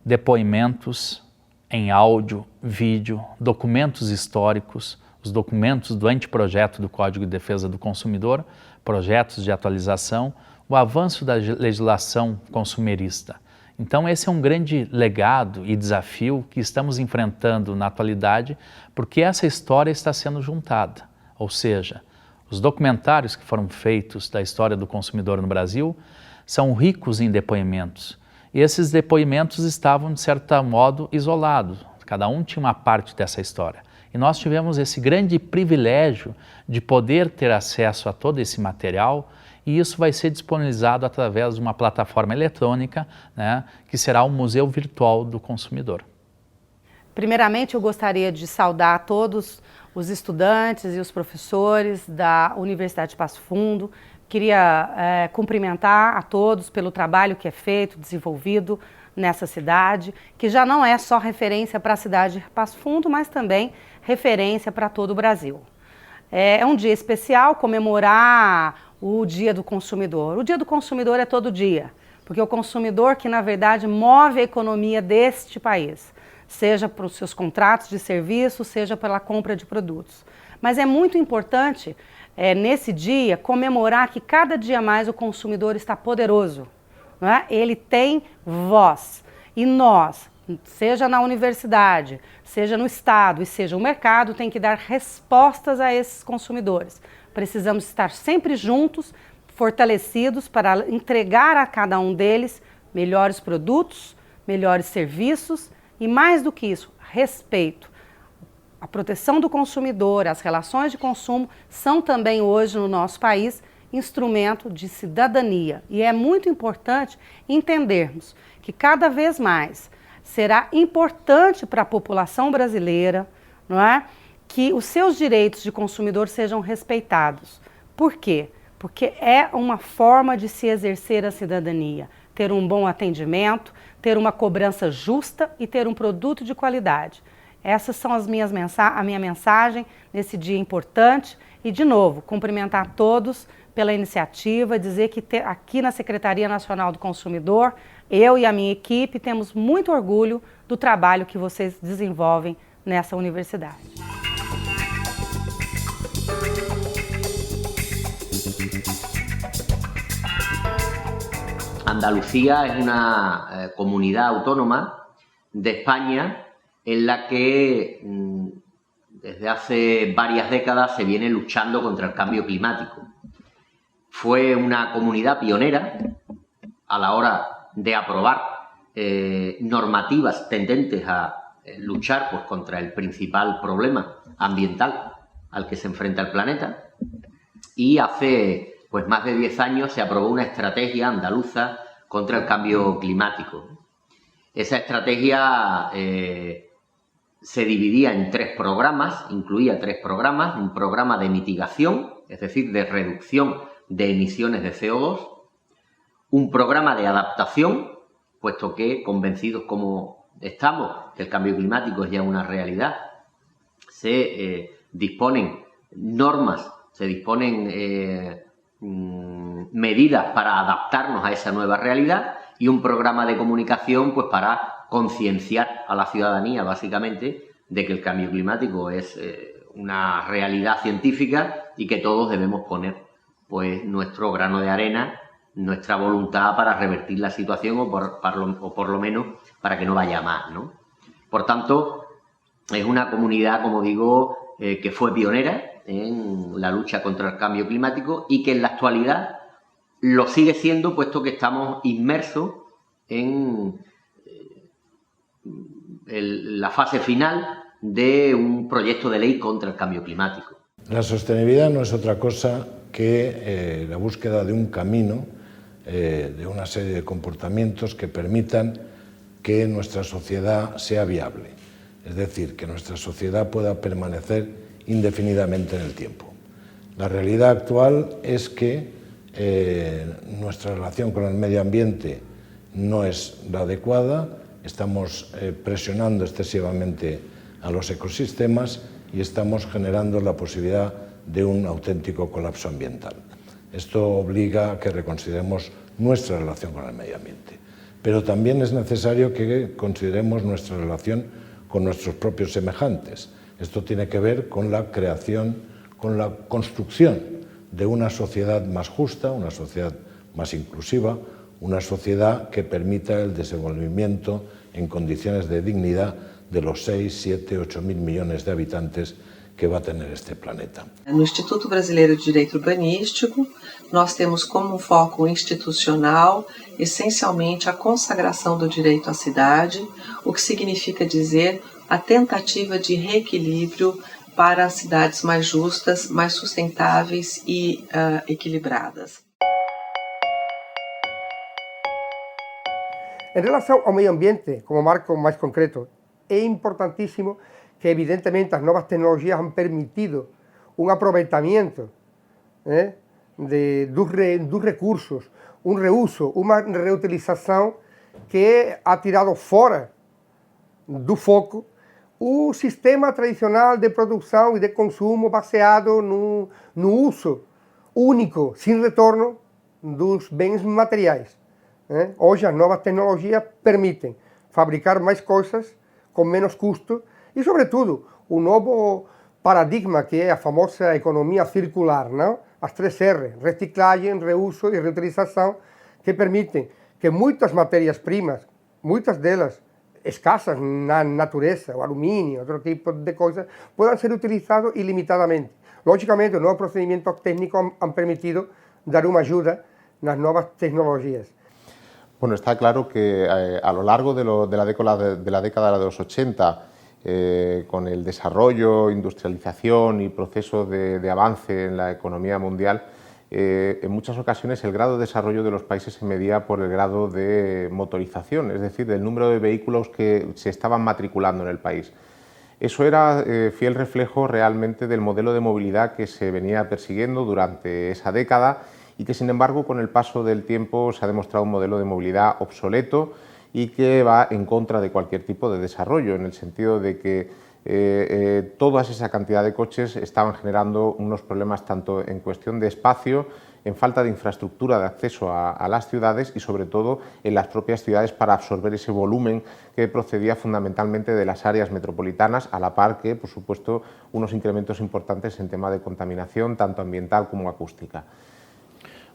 depoimentos em áudio, vídeo, documentos históricos, os documentos do anteprojeto do Código de Defesa do Consumidor, projetos de atualização, o avanço da legislação consumerista. Então esse é um grande legado e desafio que estamos enfrentando na atualidade, porque essa história está sendo juntada, ou seja, os documentários que foram feitos da história do consumidor no Brasil são ricos em depoimentos. E esses depoimentos estavam, de certo modo, isolados. Cada um tinha uma parte dessa história. E nós tivemos esse grande privilégio de poder ter acesso a todo esse material, e isso vai ser disponibilizado através de uma plataforma eletrônica, né, que será o Museu Virtual do Consumidor.
Primeiramente, eu gostaria de saudar todos os estudantes e os professores da Universidade de Passo Fundo. Queria cumprimentar a todos pelo trabalho que é feito, desenvolvido nessa cidade, que já não é só referência para a cidade de Passo Fundo, mas também referência para todo o Brasil. É um dia especial comemorar o Dia do Consumidor. O Dia do Consumidor é todo dia, porque é o consumidor que, na verdade, move a economia deste país, seja para os seus contratos de serviço, seja pela compra de produtos. Mas é muito importante, nesse dia, comemorar que cada dia mais o consumidor está poderoso, não é? Ele tem voz. E nós, seja na universidade, seja no Estado e seja o mercado, tem que dar respostas a esses consumidores. Precisamos estar sempre juntos, fortalecidos para entregar a cada um deles melhores produtos, melhores serviços e, mais do que isso, respeito. A proteção do consumidor, as relações de consumo são também hoje no nosso país instrumento de cidadania. E é muito importante entendermos que cada vez mais será importante para a população brasileira, não é, que os seus direitos de consumidor sejam respeitados. Por quê? Porque é uma forma de se exercer a cidadania, ter um bom atendimento, ter uma cobrança justa e ter um produto de qualidade. Essas são a minha mensagem nesse dia importante e, de novo, cumprimentar todos pela iniciativa, dizer que aqui na Secretaria Nacional do Consumidor, eu e a minha equipe temos muito orgulho do trabalho que vocês desenvolvem nessa universidade.
Andalucía es una comunidad autónoma de España en la que desde hace varias décadas se viene luchando contra el cambio climático. Fue una comunidad pionera a la hora de aprobar normativas tendentes a luchar pues, contra el principal problema ambiental al que se enfrenta el planeta, y hace pues, más de 10 años se aprobó una estrategia andaluza contra el cambio climático. Esa estrategia se dividía en 3 programas, incluía 3 programas, un programa de mitigación, es decir, de reducción de emisiones de CO2, un programa de adaptación, puesto que convencidos como estamos, que el cambio climático es ya una realidad, se disponen normas, se disponen medidas para adaptarnos a esa nueva realidad y un programa de comunicación pues para concienciar a la ciudadanía básicamente de que el cambio climático es una realidad científica y que todos debemos poner pues nuestro grano de arena, nuestra voluntad para revertir la situación o por lo menos para que no vaya más, ¿no? Por tanto, es una comunidad, como digo, que fue pionera en la lucha contra el cambio climático y que en la actualidad lo sigue siendo, puesto que estamos inmersos en la fase final de un proyecto de ley contra el cambio climático.
La sostenibilidad no es otra cosa que la búsqueda de un camino, de una serie de comportamientos que permitan que nuestra sociedad sea viable, es decir, que nuestra sociedad pueda permanecer indefinidamente en el tiempo. La realidad actual es que nuestra relación con el medio ambiente no es la adecuada, estamos presionando excesivamente a los ecosistemas y estamos generando la posibilidad de un auténtico colapso ambiental. Esto obliga a que reconsideremos nuestra relación con el medio ambiente, pero también es necesario que consideremos nuestra relación con nuestros propios semejantes. Esto tiene que ver con la creación, con la construcción de una sociedad más justa, una sociedad más inclusiva, una sociedad que permita el desenvolvimiento en condiciones de dignidad de los 6, 7, 8 mil millones de habitantes que va a tener este planeta.
No Instituto Brasileiro de Direito Urbanístico, nós temos como foco institucional, essencialmente, a consagração do direito à cidade, o que significa dizer a tentativa de reequilíbrio para cidades mais justas, mais sustentáveis e equilibradas.
En relação ao meio ambiente, como marco mais concreto, é importantíssimo que, evidentemente, as novas tecnologias han permitido un aproveitamento dos recursos, un reuso, uma reutilização que ha tirado fora do foco o sistema tradicional de produção e de consumo baseado no uso único, sem retorno, dos bens materiais. Hoje as novas tecnologias permitem fabricar mais coisas com menos custo e, sobretudo, o novo paradigma que é a famosa economia circular, não? As 3 R, reciclagem, reuso e reutilização, que permitem que muitas matérias-primas, muitas delas escassas na natureza, o alumínio, outro tipo de coisas, puedan ser utilizados ilimitadamente. Lógicamente, os novos procedimentos técnicos han permitido dar uma ajuda nas novas tecnologias.
Bueno, está claro que a lo largo de la década de los 80, con el desarrollo, industrialización y proceso de avance en la economía mundial, en muchas ocasiones el grado de desarrollo de los países se medía por el grado de motorización, es decir, del número de vehículos que se estaban matriculando en el país. Eso era fiel reflejo realmente del modelo de movilidad que se venía persiguiendo durante esa década y que, sin embargo, con el paso del tiempo se ha demostrado un modelo de movilidad obsoleto y que va en contra de cualquier tipo de desarrollo, en el sentido de que toda esa cantidad de coches estaban generando unos problemas tanto en cuestión de espacio, en falta de infraestructura de acceso a las ciudades y, sobre todo, en las propias ciudades para absorber ese volumen que procedía fundamentalmente de las áreas metropolitanas, a la par que, por supuesto, unos incrementos importantes en tema de contaminación, tanto ambiental como acústica.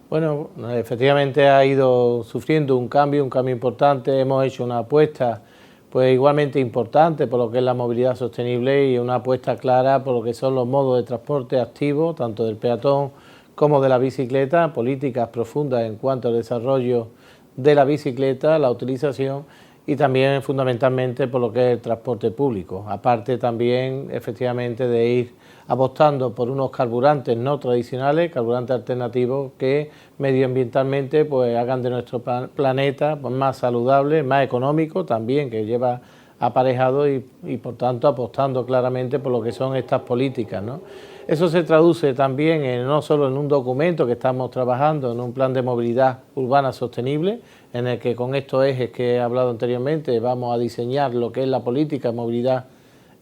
Bueno, efectivamente ha ido sufriendo un cambio importante. Hemos hecho una apuesta pues igualmente importante por lo que es la movilidad sostenible y una apuesta clara por lo que son los modos de transporte activos, tanto del peatón como de la bicicleta, políticas profundas en cuanto al desarrollo de la bicicleta, la utilización y también fundamentalmente por lo que es el transporte público. Aparte también efectivamente de ir apostando por unos carburantes no tradicionales, carburantes alternativos que medioambientalmente pues hagan de nuestro planeta pues, más saludable, más económico también, que lleva
aparejado y por tanto apostando claramente por lo que son estas políticas, ¿no? Eso se traduce también no solo en un documento que estamos trabajando, en un plan de movilidad urbana sostenible, en el que con estos ejes que he hablado anteriormente vamos a diseñar lo que es la política de movilidad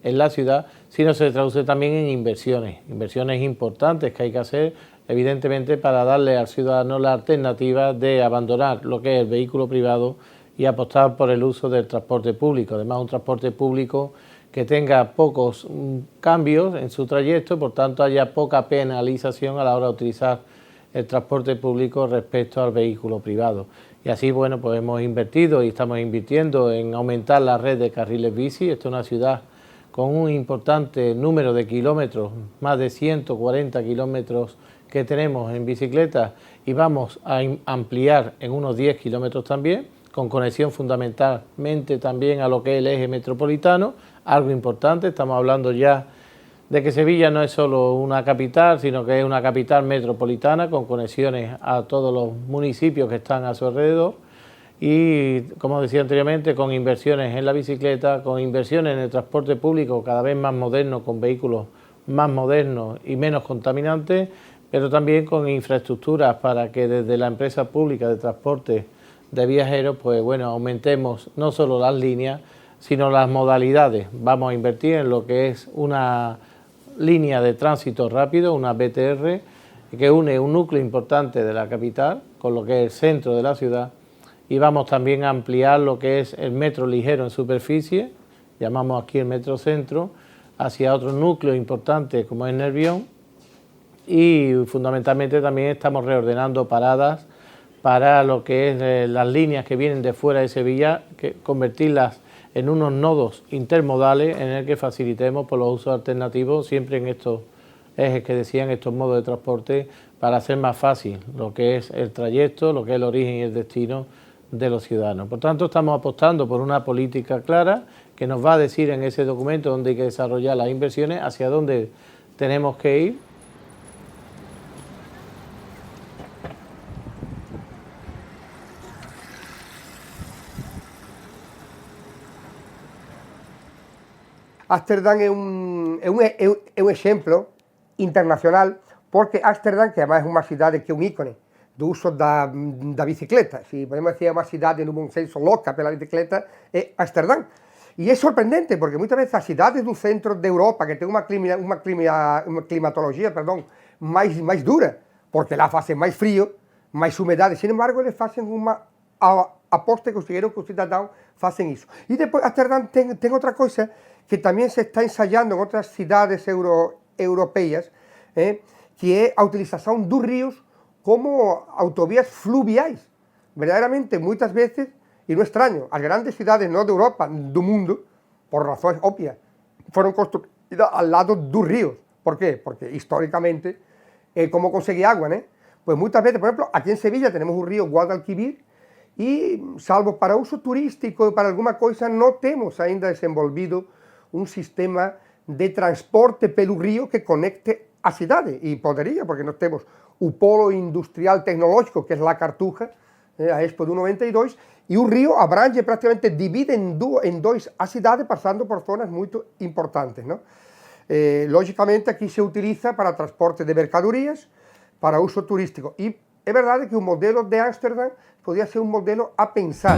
en la ciudad, sino se traduce también en inversiones importantes que hay que hacer, evidentemente para darle al ciudadano la alternativa de abandonar lo que es el vehículo privado y apostar por el uso del transporte público. Además, un transporte público que tenga pocos cambios en su trayecto, por tanto haya poca penalización a la hora de utilizar el transporte público respecto al vehículo privado. Y así, bueno, pues hemos invertido y estamos invirtiendo en aumentar la red de carriles bici. Esta es una ciudad con un importante número de kilómetros, más de 140 kilómetros que tenemos en bicicleta, y vamos a ampliar en unos 10 kilómetros también, con conexión fundamentalmente también a lo que es el eje metropolitano, algo importante. Estamos hablando ya de que Sevilla no es solo una capital, sino que es una capital metropolitana con conexiones a todos los municipios que están a su alrededor y, como decía anteriormente, con inversiones en la bicicleta, con inversiones en el transporte público cada vez más moderno, con vehículos más modernos y menos contaminantes, pero también con infraestructuras para que desde la empresa pública de transporte de viajeros, pues bueno, aumentemos no solo las líneas, sino las modalidades. Vamos a invertir en lo que es una línea de tránsito rápido, una BTR, que une un núcleo importante de la capital con lo que es el centro de la ciudad, y vamos también a ampliar lo que es el metro ligero en superficie, llamamos aquí el metro centro, hacia otros núcleos importantes como es Nervión, y fundamentalmente también estamos reordenando paradas para lo que es las líneas que vienen de fuera de Sevilla, que convertirlas en unos nodos intermodales en el que facilitemos por los usos alternativos, siempre en estos ejes que decían, estos modos de transporte, para hacer más fácil lo que es el trayecto, lo que es el origen y el destino de los ciudadanos. Por tanto, estamos apostando por una política clara que nos va a decir en ese documento dónde hay que desarrollar las inversiones, hacia dónde tenemos que ir.
Ámsterdam é um exemplo internacional, porque Ámsterdam, que además é uma cidade que é um ícone do uso da bicicleta, se podemos dizer, é uma cidade no bom senso louca pela bicicleta, é Ámsterdam. E é sorprendente, porque muitas vezes as cidades do centro da Europa, que tem uma climatologia mais dura, porque lá fazem mais frio, mais umidade, sin embargo, eles fazem uma aposta, conseguiram que os cidadãos façam isso. E depois, Ámsterdam tem outra coisa, que también se está ensayando en otras ciudades europeas, que es la utilización de los ríos como autovías fluviales. Verdaderamente, muchas veces, y no extraño, las grandes ciudades, no de Europa, del mundo, por razones obvias, fueron construidas al lado de los ríos. ¿Por qué? Porque históricamente, ¿cómo conseguí agua? Pues muchas veces, por ejemplo, aquí en Sevilla tenemos un río, Guadalquivir, y salvo para uso turístico y para alguna cosa, no tenemos ainda desenvolvido un sistema de transporte pelo río que conecte a cidades, e poderia, porque nós temos o polo industrial tecnológico, que é la Cartuja, a Expo do 92, e o río abrange praticamente, divide en dois a cidade, passando por zonas muito importantes, ¿no? Lógicamente, aquí se utiliza para transporte de mercadorias, para uso turístico, e é verdade que o modelo de Ámsterdam podía ser un modelo a pensar.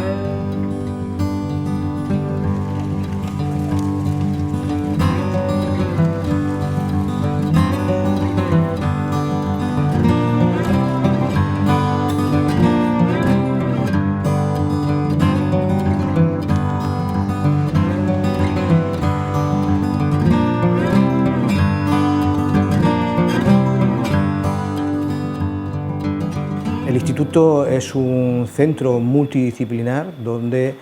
El instituto es un centro multidisciplinar donde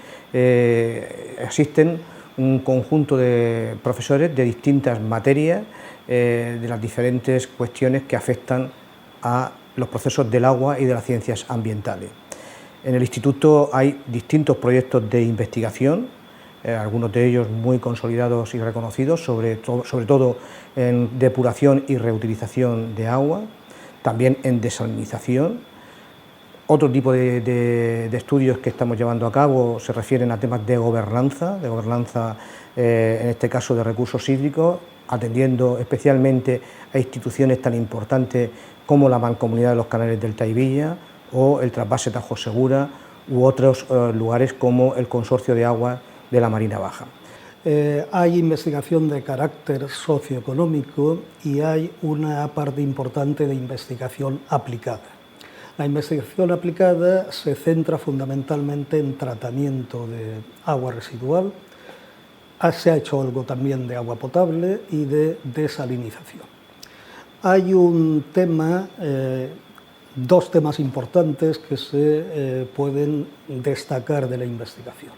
existen un conjunto de profesores de distintas materias, de las diferentes cuestiones que afectan a los procesos del agua y de las ciencias ambientales. En el instituto hay distintos proyectos de investigación, algunos de ellos muy consolidados y reconocidos, sobre todo en depuración y reutilización de agua, también en desalinización, Otro tipo de estudios que estamos llevando a cabo se refieren a temas de gobernanza en este caso de recursos hídricos, atendiendo especialmente a instituciones tan importantes como la Mancomunidad de los Canales del Taivilla o el Trasvase Tajo Segura u otros lugares como el Consorcio de Aguas de la Marina Baja.
Hay investigación de carácter socioeconómico y hay una parte importante de investigación aplicada. La investigación aplicada se centra fundamentalmente en tratamiento de agua residual, se ha hecho algo también de agua potable y de desalinización. Hay un tema, dos temas importantes que se pueden destacar de la investigación.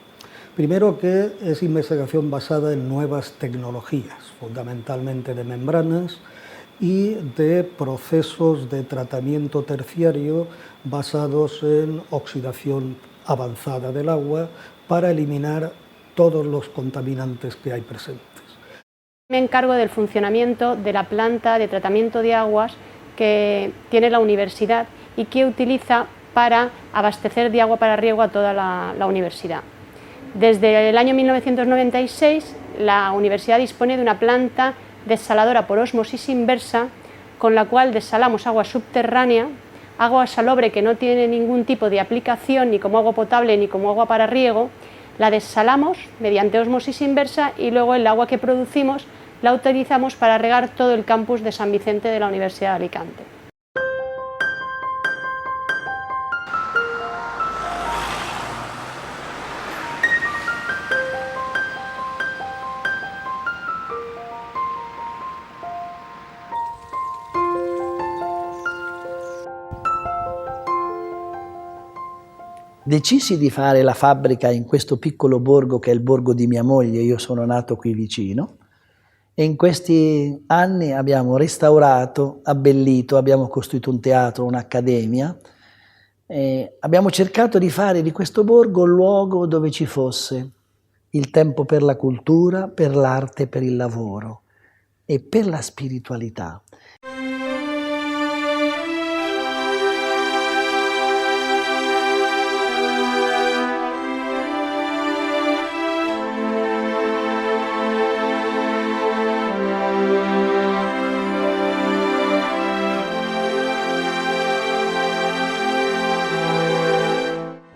Primero, que es investigación basada en nuevas tecnologías, fundamentalmente de membranas y de procesos de tratamiento terciario basados en oxidación avanzada del agua para eliminar todos los contaminantes que hay presentes.
Me encargo del funcionamiento de la planta de tratamiento de aguas que tiene la universidad y que utiliza para abastecer de agua para riego a toda la universidad. Desde el año 1996 la universidad dispone de una planta desaladora por ósmosis inversa, con la cual desalamos agua subterránea, agua salobre que no tiene ningún tipo de aplicación ni como agua potable ni como agua para riego, la desalamos mediante ósmosis inversa y luego el agua que producimos la utilizamos para regar todo el campus de San Vicente de la Universidad de Alicante.
Decisi di fare la fabbrica in questo piccolo borgo che è il borgo di mia moglie, io sono nato qui vicino, e in questi anni abbiamo restaurato, abbellito, abbiamo costruito un teatro, un'accademia, abbiamo cercato di fare di questo borgo un luogo dove ci fosse il tempo per la cultura, per l'arte, per il lavoro e per la spiritualità.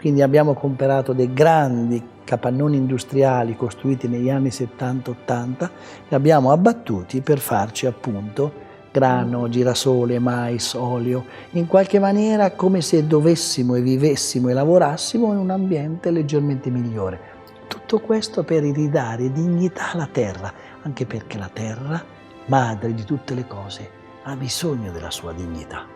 Quindi abbiamo comprato dei grandi capannoni industriali costruiti negli anni 70-80 e abbiamo abbattuti per farci appunto grano, girasole, mais, olio, in qualche maniera come se dovessimo e vivessimo e lavorassimo in un ambiente leggermente migliore. Tutto questo per ridare dignità alla terra, anche perché la terra, madre di tutte le cose, ha bisogno della sua dignità.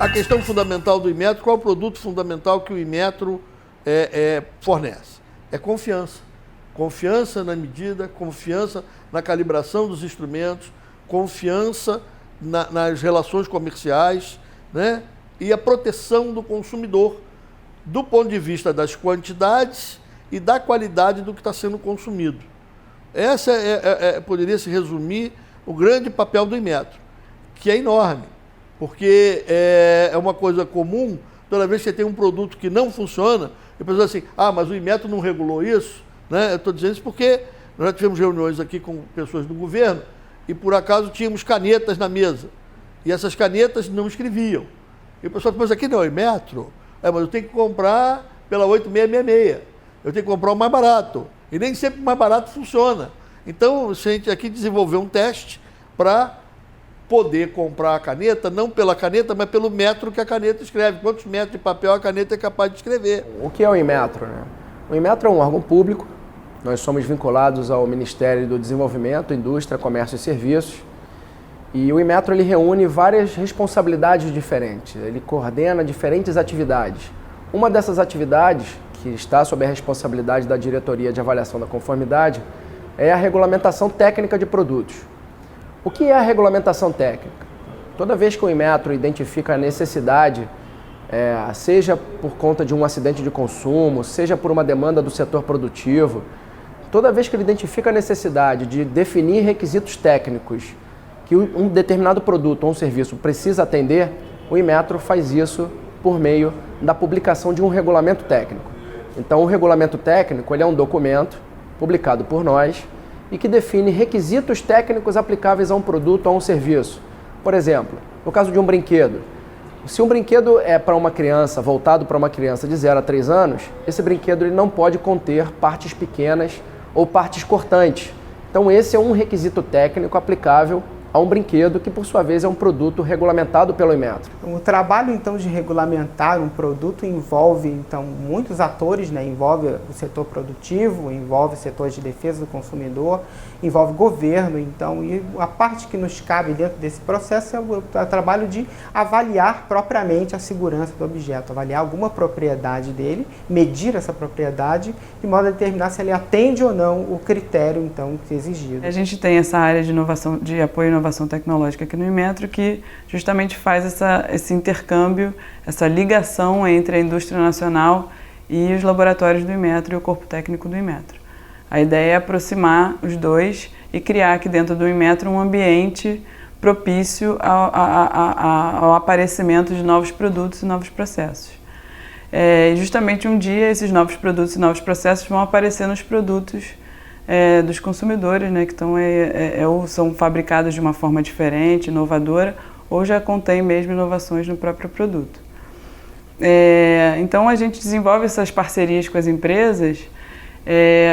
A questão fundamental do Inmetro, qual é o produto fundamental que o Inmetro fornece? É confiança. Confiança na medida, confiança na calibração dos instrumentos, confiança nas relações comerciais, né? E a proteção do consumidor do ponto de vista das quantidades e da qualidade do que está sendo consumido. Essa poderia se resumir o grande papel do Inmetro, que é enorme. Porque é uma coisa comum, toda vez que você tem um produto que não funciona, a pessoa diz assim, mas o Inmetro não regulou isso, né? Eu estou dizendo isso porque nós já tivemos reuniões aqui com pessoas do governo e por acaso tínhamos canetas na mesa. E essas canetas não escreviam. E o pessoal pensa, aqui não é o Inmetro, mas eu tenho que comprar pela 8666, eu tenho que comprar o mais barato. E nem sempre o mais barato funciona. Então, a gente aqui desenvolveu um teste para poder comprar a caneta, não pela caneta, mas pelo metro que a caneta escreve. Quantos metros de papel a caneta é capaz de escrever?
O que é o Inmetro, né? O Inmetro é um órgão público. Nós somos vinculados ao Ministério do Desenvolvimento, Indústria, Comércio e Serviços. E o Inmetro ele reúne várias responsabilidades diferentes. Ele coordena diferentes atividades. Uma dessas atividades, que está sob a responsabilidade da Diretoria de Avaliação da Conformidade, é a regulamentação técnica de produtos. O que é a regulamentação técnica? Toda vez que o Inmetro identifica a necessidade, seja por conta de um acidente de consumo, seja por uma demanda do setor produtivo, toda vez que ele identifica a necessidade de definir requisitos técnicos que um determinado produto ou um serviço precisa atender, o Inmetro faz isso por meio da publicação de um regulamento técnico. Então, o regulamento técnico ele é um documento publicado por nós e que define requisitos técnicos aplicáveis a um produto ou a um serviço. Por exemplo, no caso de um brinquedo, se um brinquedo é para uma criança, voltado para uma criança de 0 a 3 anos, esse brinquedo ele não pode conter partes pequenas ou partes cortantes. Então, esse é um requisito técnico aplicável a um brinquedo que, por sua vez, é um produto regulamentado pelo Inmetro.
O trabalho, então, de regulamentar um produto envolve, então, muitos atores, né? Envolve o setor produtivo, envolve o setor de defesa do consumidor, envolve governo, então, e a parte que nos cabe dentro desse processo é o trabalho de avaliar propriamente a segurança do objeto, avaliar alguma propriedade dele, medir essa propriedade, de modo a determinar se ele atende ou não o critério, então, que é exigido.
A gente tem essa área de inovação, de apoio à inovação tecnológica aqui no Inmetro, que justamente faz esse intercâmbio, essa ligação entre a indústria nacional e os laboratórios do Inmetro e o corpo técnico do Inmetro. A ideia é aproximar os dois e criar aqui dentro do Inmetro um ambiente propício ao aparecimento de novos produtos e novos processos. Justamente um dia esses novos produtos e novos processos vão aparecer nos produtos dos consumidores, né, que ou são fabricados de uma forma diferente, inovadora, ou já contém mesmo inovações no próprio produto. Então a gente desenvolve essas parcerias com as empresas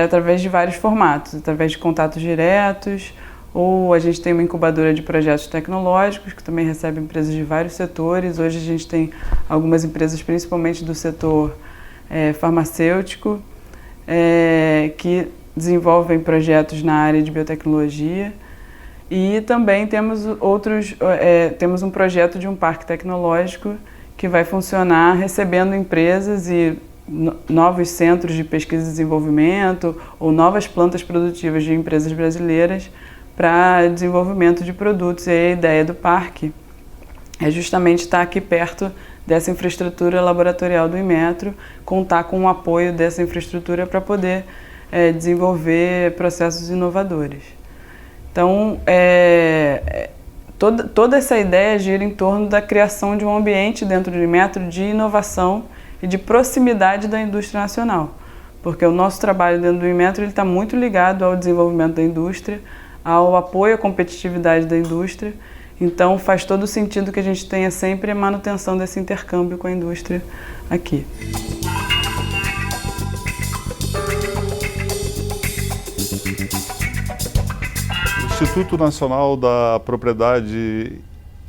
através de vários formatos, através de contatos diretos, ou a gente tem uma incubadora de projetos tecnológicos, que também recebe empresas de vários setores. Hoje a gente tem algumas empresas, principalmente do setor farmacêutico, que desenvolvem projetos na área de biotecnologia, e também temos temos um projeto de um parque tecnológico que vai funcionar recebendo empresas e novos centros de pesquisa e desenvolvimento ou novas plantas produtivas de empresas brasileiras para desenvolvimento de produtos. E a ideia do parque é justamente estar aqui perto dessa infraestrutura laboratorial do Inmetro, contar com o apoio dessa infraestrutura para poder desenvolver processos inovadores. Então, toda essa ideia gira em torno da criação de um ambiente dentro do Inmetro de inovação e de proximidade da indústria nacional, porque o nosso trabalho dentro do Inmetro está muito ligado ao desenvolvimento da indústria, ao apoio à competitividade da indústria. Então, faz todo sentido que a gente tenha sempre a manutenção desse intercâmbio com a indústria aqui.
O Instituto Nacional da Propriedade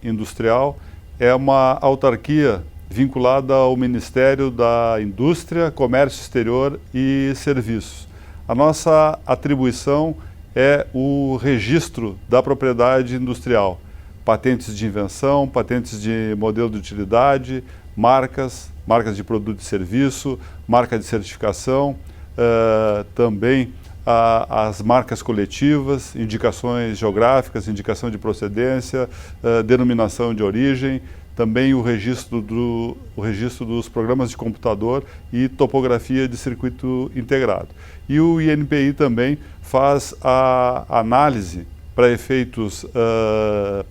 Industrial é uma autarquia vinculada ao Ministério da Indústria, Comércio Exterior e Serviços. A nossa atribuição é o registro da propriedade industrial, patentes de invenção, patentes de modelo de utilidade, marcas de produto e serviço, marca de certificação, também as marcas coletivas, indicações geográficas, indicação de procedência, denominação de origem, também o registro dos programas de computador e topografia de circuito integrado. E o INPI também faz a análise para efeitos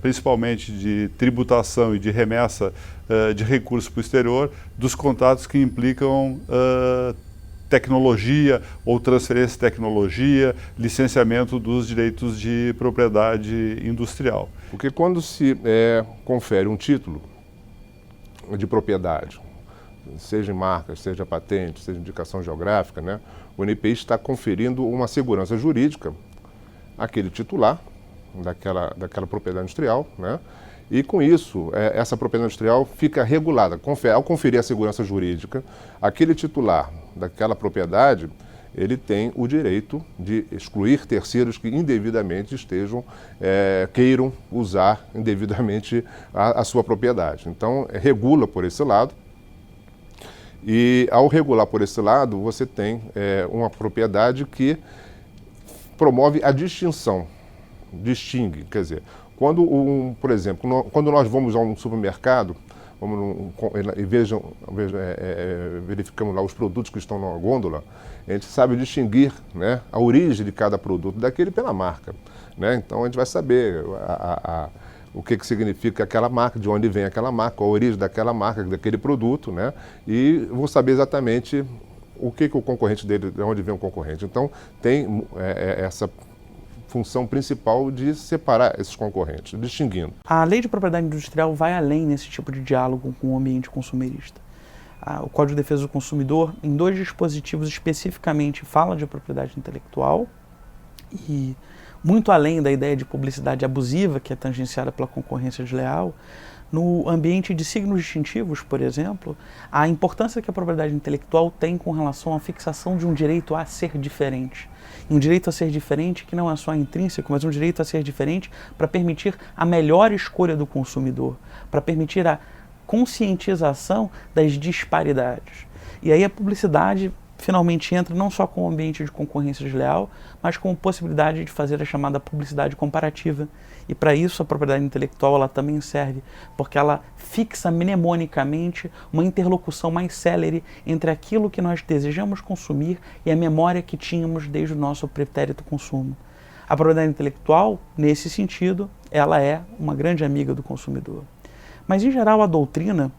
principalmente de tributação e de remessa de recursos para o exterior dos contratos que implicam tecnologia ou transferência de tecnologia, licenciamento dos direitos de propriedade industrial.
Porque quando se confere um título de propriedade, seja em marcas, seja patente, seja indicação geográfica, né, o INPI está conferindo uma segurança jurídica àquele titular, daquela propriedade industrial, né? E com isso, essa propriedade industrial fica regulada. Ao conferir a segurança jurídica, aquele titular daquela propriedade, ele tem o direito de excluir terceiros que indevidamente queiram usar indevidamente a sua propriedade. Então, regula por esse lado. E ao regular por esse lado, você tem uma propriedade que promove a distinção, distingue, quer dizer, por exemplo, quando nós vamos a um supermercado e verificamos lá os produtos que estão na gôndola, a gente sabe distinguir, né, a origem de cada produto daquele pela marca, né? Então a gente vai saber o que significa aquela marca, de onde vem aquela marca, a origem daquela marca, daquele produto, né? E vou saber exatamente o que o concorrente dele, de onde vem o concorrente. Então tem essa função principal de separar esses concorrentes, distinguindo.
A lei de propriedade industrial vai além nesse tipo de diálogo com o ambiente consumerista. O Código de Defesa do Consumidor, em 2 dispositivos especificamente, fala de propriedade intelectual e, muito além da ideia de publicidade abusiva, que é tangenciada pela concorrência desleal, no ambiente de signos distintivos, por exemplo, a importância que a propriedade intelectual tem com relação à fixação de um direito a ser diferente. Um direito a ser diferente que não é só intrínseco, mas um direito a ser diferente para permitir a melhor escolha do consumidor, para permitir a conscientização das disparidades. E aí a publicidade finalmente entra não só com o ambiente de concorrência desleal, mas com a possibilidade de fazer a chamada publicidade comparativa. E para isso a propriedade intelectual ela também serve, porque ela fixa mnemonicamente uma interlocução mais célere entre aquilo que nós desejamos consumir e a memória que tínhamos desde o nosso pretérito consumo. A propriedade intelectual, nesse sentido, ela é uma grande amiga do consumidor. Mas, em geral, a doutrina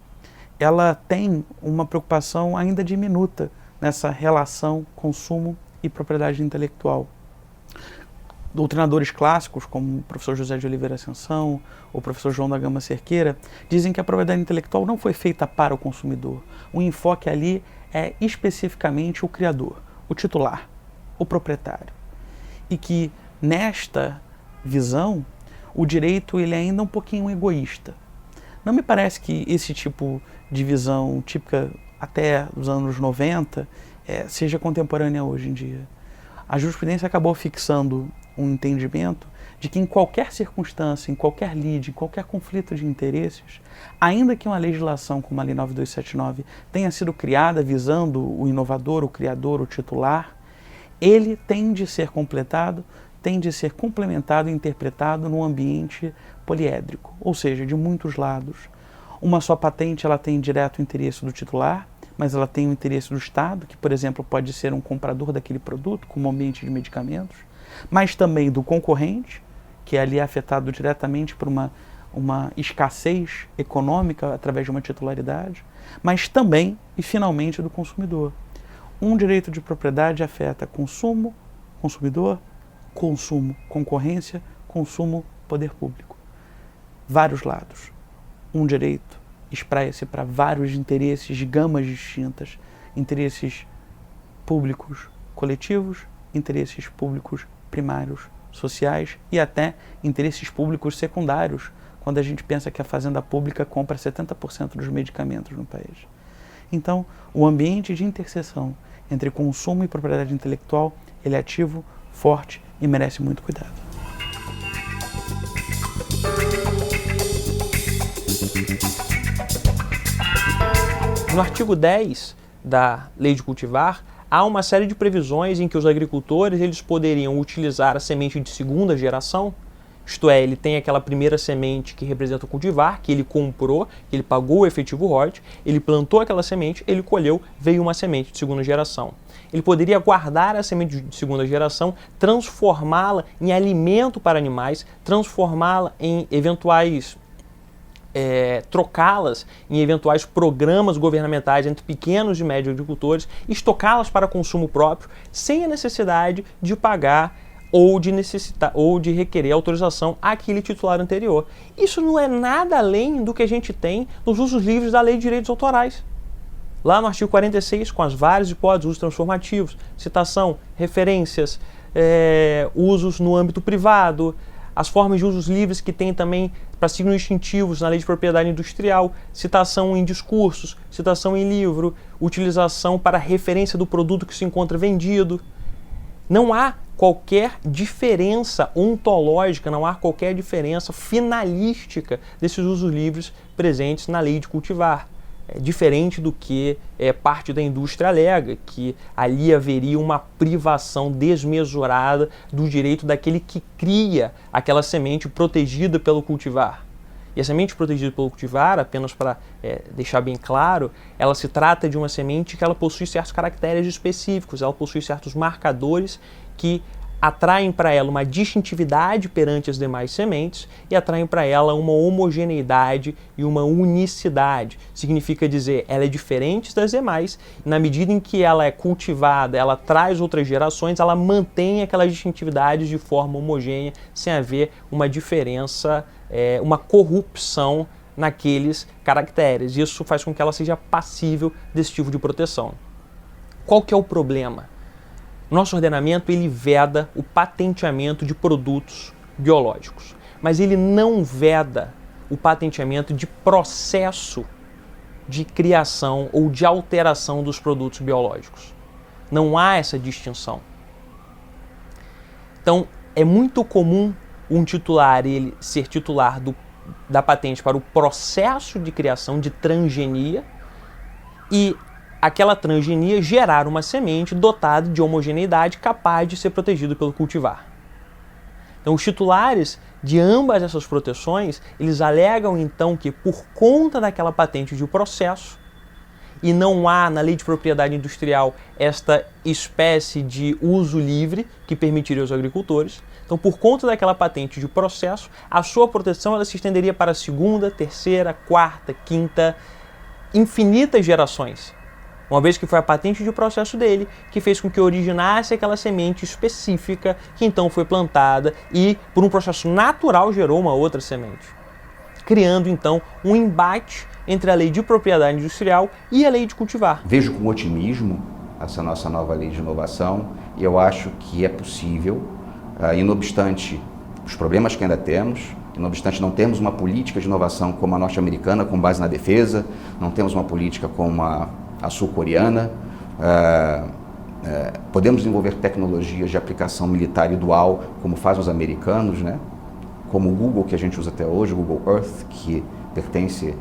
ela tem uma preocupação ainda diminuta nessa relação consumo e propriedade intelectual. Doutrinadores clássicos, como o professor José de Oliveira Ascensão, ou o professor João da Gama Cerqueira, dizem que a propriedade intelectual não foi feita para o consumidor. O enfoque ali é especificamente o criador, o titular, o proprietário. E que, nesta visão, o direito ele é ainda um pouquinho egoísta. Não me parece que esse tipo de visão típica até os anos 90 seja contemporânea hoje em dia. A jurisprudência acabou fixando um entendimento de que em qualquer circunstância, em qualquer lide, em qualquer conflito de interesses, ainda que uma legislação como a Lei 9279 tenha sido criada visando o inovador, o criador, o titular, ele tem de ser completado, tem de ser complementado e interpretado num ambiente poliédrico, ou seja, de muitos lados. Uma só patente ela tem direto o interesse do titular, mas ela tem o interesse do Estado, que, por exemplo, pode ser um comprador daquele produto, como ambiente de medicamentos, mas também do concorrente, que ali é afetado diretamente por uma escassez econômica através de uma titularidade, mas também, e finalmente, do consumidor. Um direito de propriedade afeta consumo, consumidor, consumo, concorrência, consumo, poder público. Vários lados. Um direito espraia-se para vários interesses de gamas distintas, interesses públicos coletivos, interesses públicos primários sociais e até interesses públicos secundários, quando a gente pensa que a fazenda pública compra 70% dos medicamentos no país. Então, o ambiente de interseção entre consumo e propriedade intelectual, ele é ativo, forte e merece muito cuidado.
No artigo 10 da Lei de Cultivar, há uma série de previsões em que os agricultores eles poderiam utilizar a semente de segunda geração, isto é, ele tem aquela primeira semente que representa o cultivar, que ele comprou, que ele pagou o efetivo royalties, ele plantou aquela semente, ele colheu, veio uma semente de segunda geração. Ele poderia guardar a semente de segunda geração, transformá-la em alimento para animais, transformá-la em eventuais trocá-las em eventuais programas governamentais entre pequenos e médios agricultores, estocá-las para consumo próprio, sem a necessidade de pagar ou de requerer autorização àquele titular anterior. Isso não é nada além do que a gente tem nos usos livres da Lei de Direitos Autorais. Lá no artigo 46, com as várias hipóteses de usos transformativos, citação, referências, usos no âmbito privado, as formas de usos livres que tem também para signos distintivos na Lei de Propriedade Industrial, citação em discursos, citação em livro, utilização para referência do produto que se encontra vendido. Não há qualquer diferença ontológica, não há qualquer diferença finalística desses usos livres presentes na Lei de Cultivar. É diferente do que parte da indústria alega, que ali haveria uma privação desmesurada do direito daquele que cria aquela semente protegida pelo cultivar. E a semente protegida pelo cultivar, apenas para deixar bem claro, ela se trata de uma semente que ela possui certos caracteres específicos, ela possui certos marcadores que atraem para ela uma distintividade perante as demais sementes e atraem para ela uma homogeneidade e uma unicidade. Significa dizer, ela é diferente das demais, e na medida em que ela é cultivada, ela traz outras gerações, ela mantém aquelas distintividades de forma homogênea, sem haver uma diferença, uma corrupção naqueles caracteres. Isso faz com que ela seja passível desse tipo de proteção. Qual que é o problema? Nosso ordenamento ele veda o patenteamento de produtos biológicos, mas ele não veda o patenteamento de processo de criação ou de alteração dos produtos biológicos. Não há essa distinção. Então, é muito comum um titular ele ser titular da patente para o processo de criação de transgenia e aquela transgenia gerar uma semente dotada de homogeneidade capaz de ser protegida pelo cultivar. Então, os titulares de ambas essas proteções, eles alegam então que por conta daquela patente de processo, e não há na Lei de Propriedade Industrial esta espécie de uso livre que permitiria aos agricultores, então por conta daquela patente de processo, a sua proteção ela se estenderia para a segunda, terceira, quarta, quinta, infinitas gerações. Uma vez que foi a patente de processo dele que fez com que originasse aquela semente específica que então foi plantada e, por um processo natural, gerou uma outra semente. Criando então um embate entre a Lei de Propriedade Industrial e a Lei de Cultivar.
Vejo com otimismo essa nossa nova Lei de Inovação e eu acho que é possível, e não obstante os problemas que ainda temos, e não obstante não termos uma política de inovação como a norte-americana, com base na defesa, não temos uma política como a sul-coreana, podemos desenvolver tecnologias de aplicação militar e dual, como fazem os americanos, né? Como o Google, que a gente usa até hoje, o Google Earth, que pertence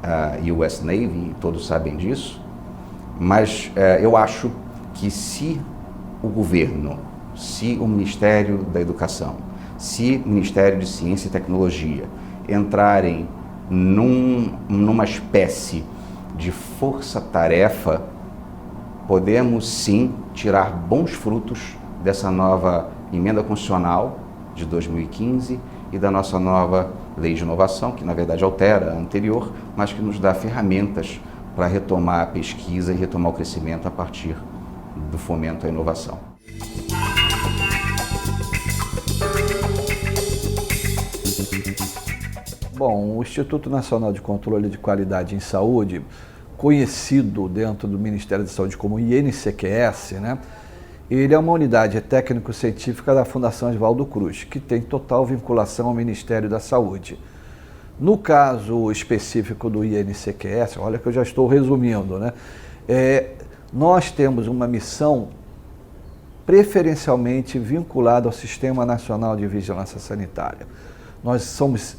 à US Navy, e todos sabem disso. Mas eu acho que se o governo, se o Ministério da Educação, se o Ministério de Ciência e Tecnologia entrarem numa espécie de força-tarefa, podemos sim tirar bons frutos dessa nova emenda constitucional de 2015 e da nossa nova lei de inovação, que na verdade altera a anterior, mas que nos dá ferramentas para retomar a pesquisa e retomar o crescimento a partir do fomento à inovação.
Bom, o Instituto Nacional de Controle de Qualidade em Saúde, conhecido dentro do Ministério da Saúde como INCQS, né? Ele é uma unidade técnico-científica da Fundação Oswaldo Cruz, que tem total vinculação ao Ministério da Saúde. No caso específico do INCQS, olha que eu já estou resumindo, né? Nós temos uma missão preferencialmente vinculada ao Sistema Nacional de Vigilância Sanitária. Nós somos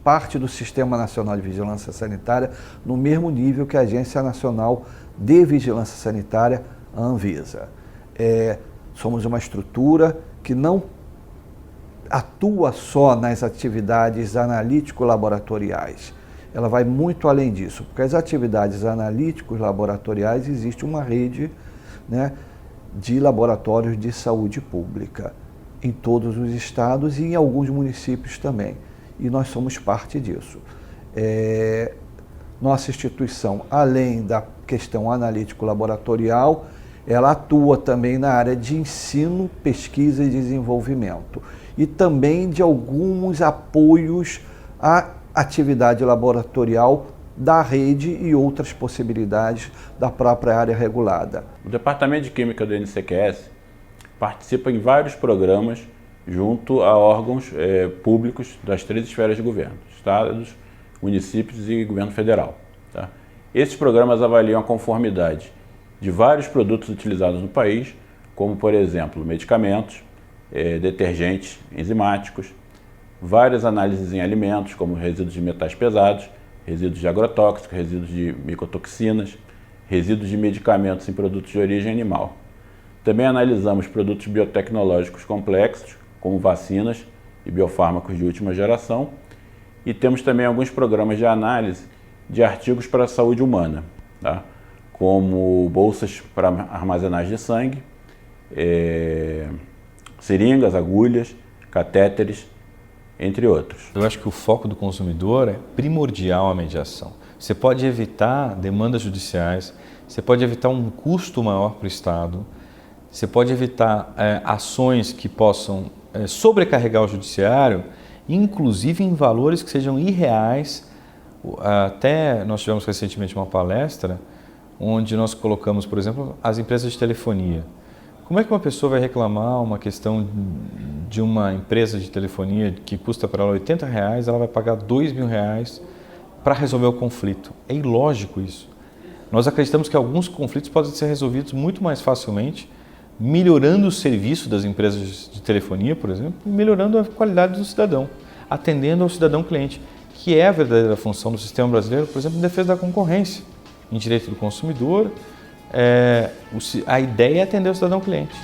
parte do Sistema Nacional de Vigilância Sanitária no mesmo nível que a Agência Nacional de Vigilância Sanitária, a Anvisa. Somos uma estrutura que não atua só nas atividades analítico-laboratoriais. Ela vai muito além disso, porque as atividades analítico-laboratoriais existe uma rede, né, de laboratórios de saúde pública em todos os estados e em alguns municípios também. E nós somos parte disso. Nossa instituição, além da questão analítico-laboratorial, ela atua também na área de ensino, pesquisa e desenvolvimento. E também de alguns apoios à atividade laboratorial da rede e outras possibilidades da própria área regulada.
O Departamento de Química do INCQS participa em vários programas
junto a órgãos públicos das 3 esferas de governo, estados, municípios e governo federal. Tá? Esses programas avaliam a conformidade de vários produtos utilizados no país, como, por exemplo, medicamentos, detergentes enzimáticos, várias análises em alimentos, como resíduos de metais pesados, resíduos de agrotóxicos, resíduos de micotoxinas, resíduos de medicamentos em produtos de origem animal. Também analisamos produtos biotecnológicos complexos, como vacinas e biofármacos de última geração, e temos também alguns programas de análise de artigos para a saúde humana, tá? Como bolsas para armazenagem de sangue, seringas, agulhas, catéteres, entre outros.
Eu acho que o foco do consumidor é primordial a mediação. Você pode evitar demandas judiciais, você pode evitar um custo maior para o Estado, você pode evitar ações que possam sobrecarregar o judiciário, inclusive em valores que sejam irreais. Até nós tivemos recentemente uma palestra onde nós colocamos, por exemplo, as empresas de telefonia. Como é que uma pessoa vai reclamar uma questão de uma empresa de telefonia que custa para ela R$80, ela vai pagar R$2.000 para resolver o conflito? É ilógico isso. Nós acreditamos que alguns conflitos podem ser resolvidos muito mais facilmente, melhorando o serviço das empresas de telefonia, por exemplo, e melhorando a qualidade do cidadão, atendendo ao cidadão cliente, que é a verdadeira função do sistema brasileiro, por exemplo, em defesa da concorrência, em direito do consumidor. A ideia é atender o cidadão cliente.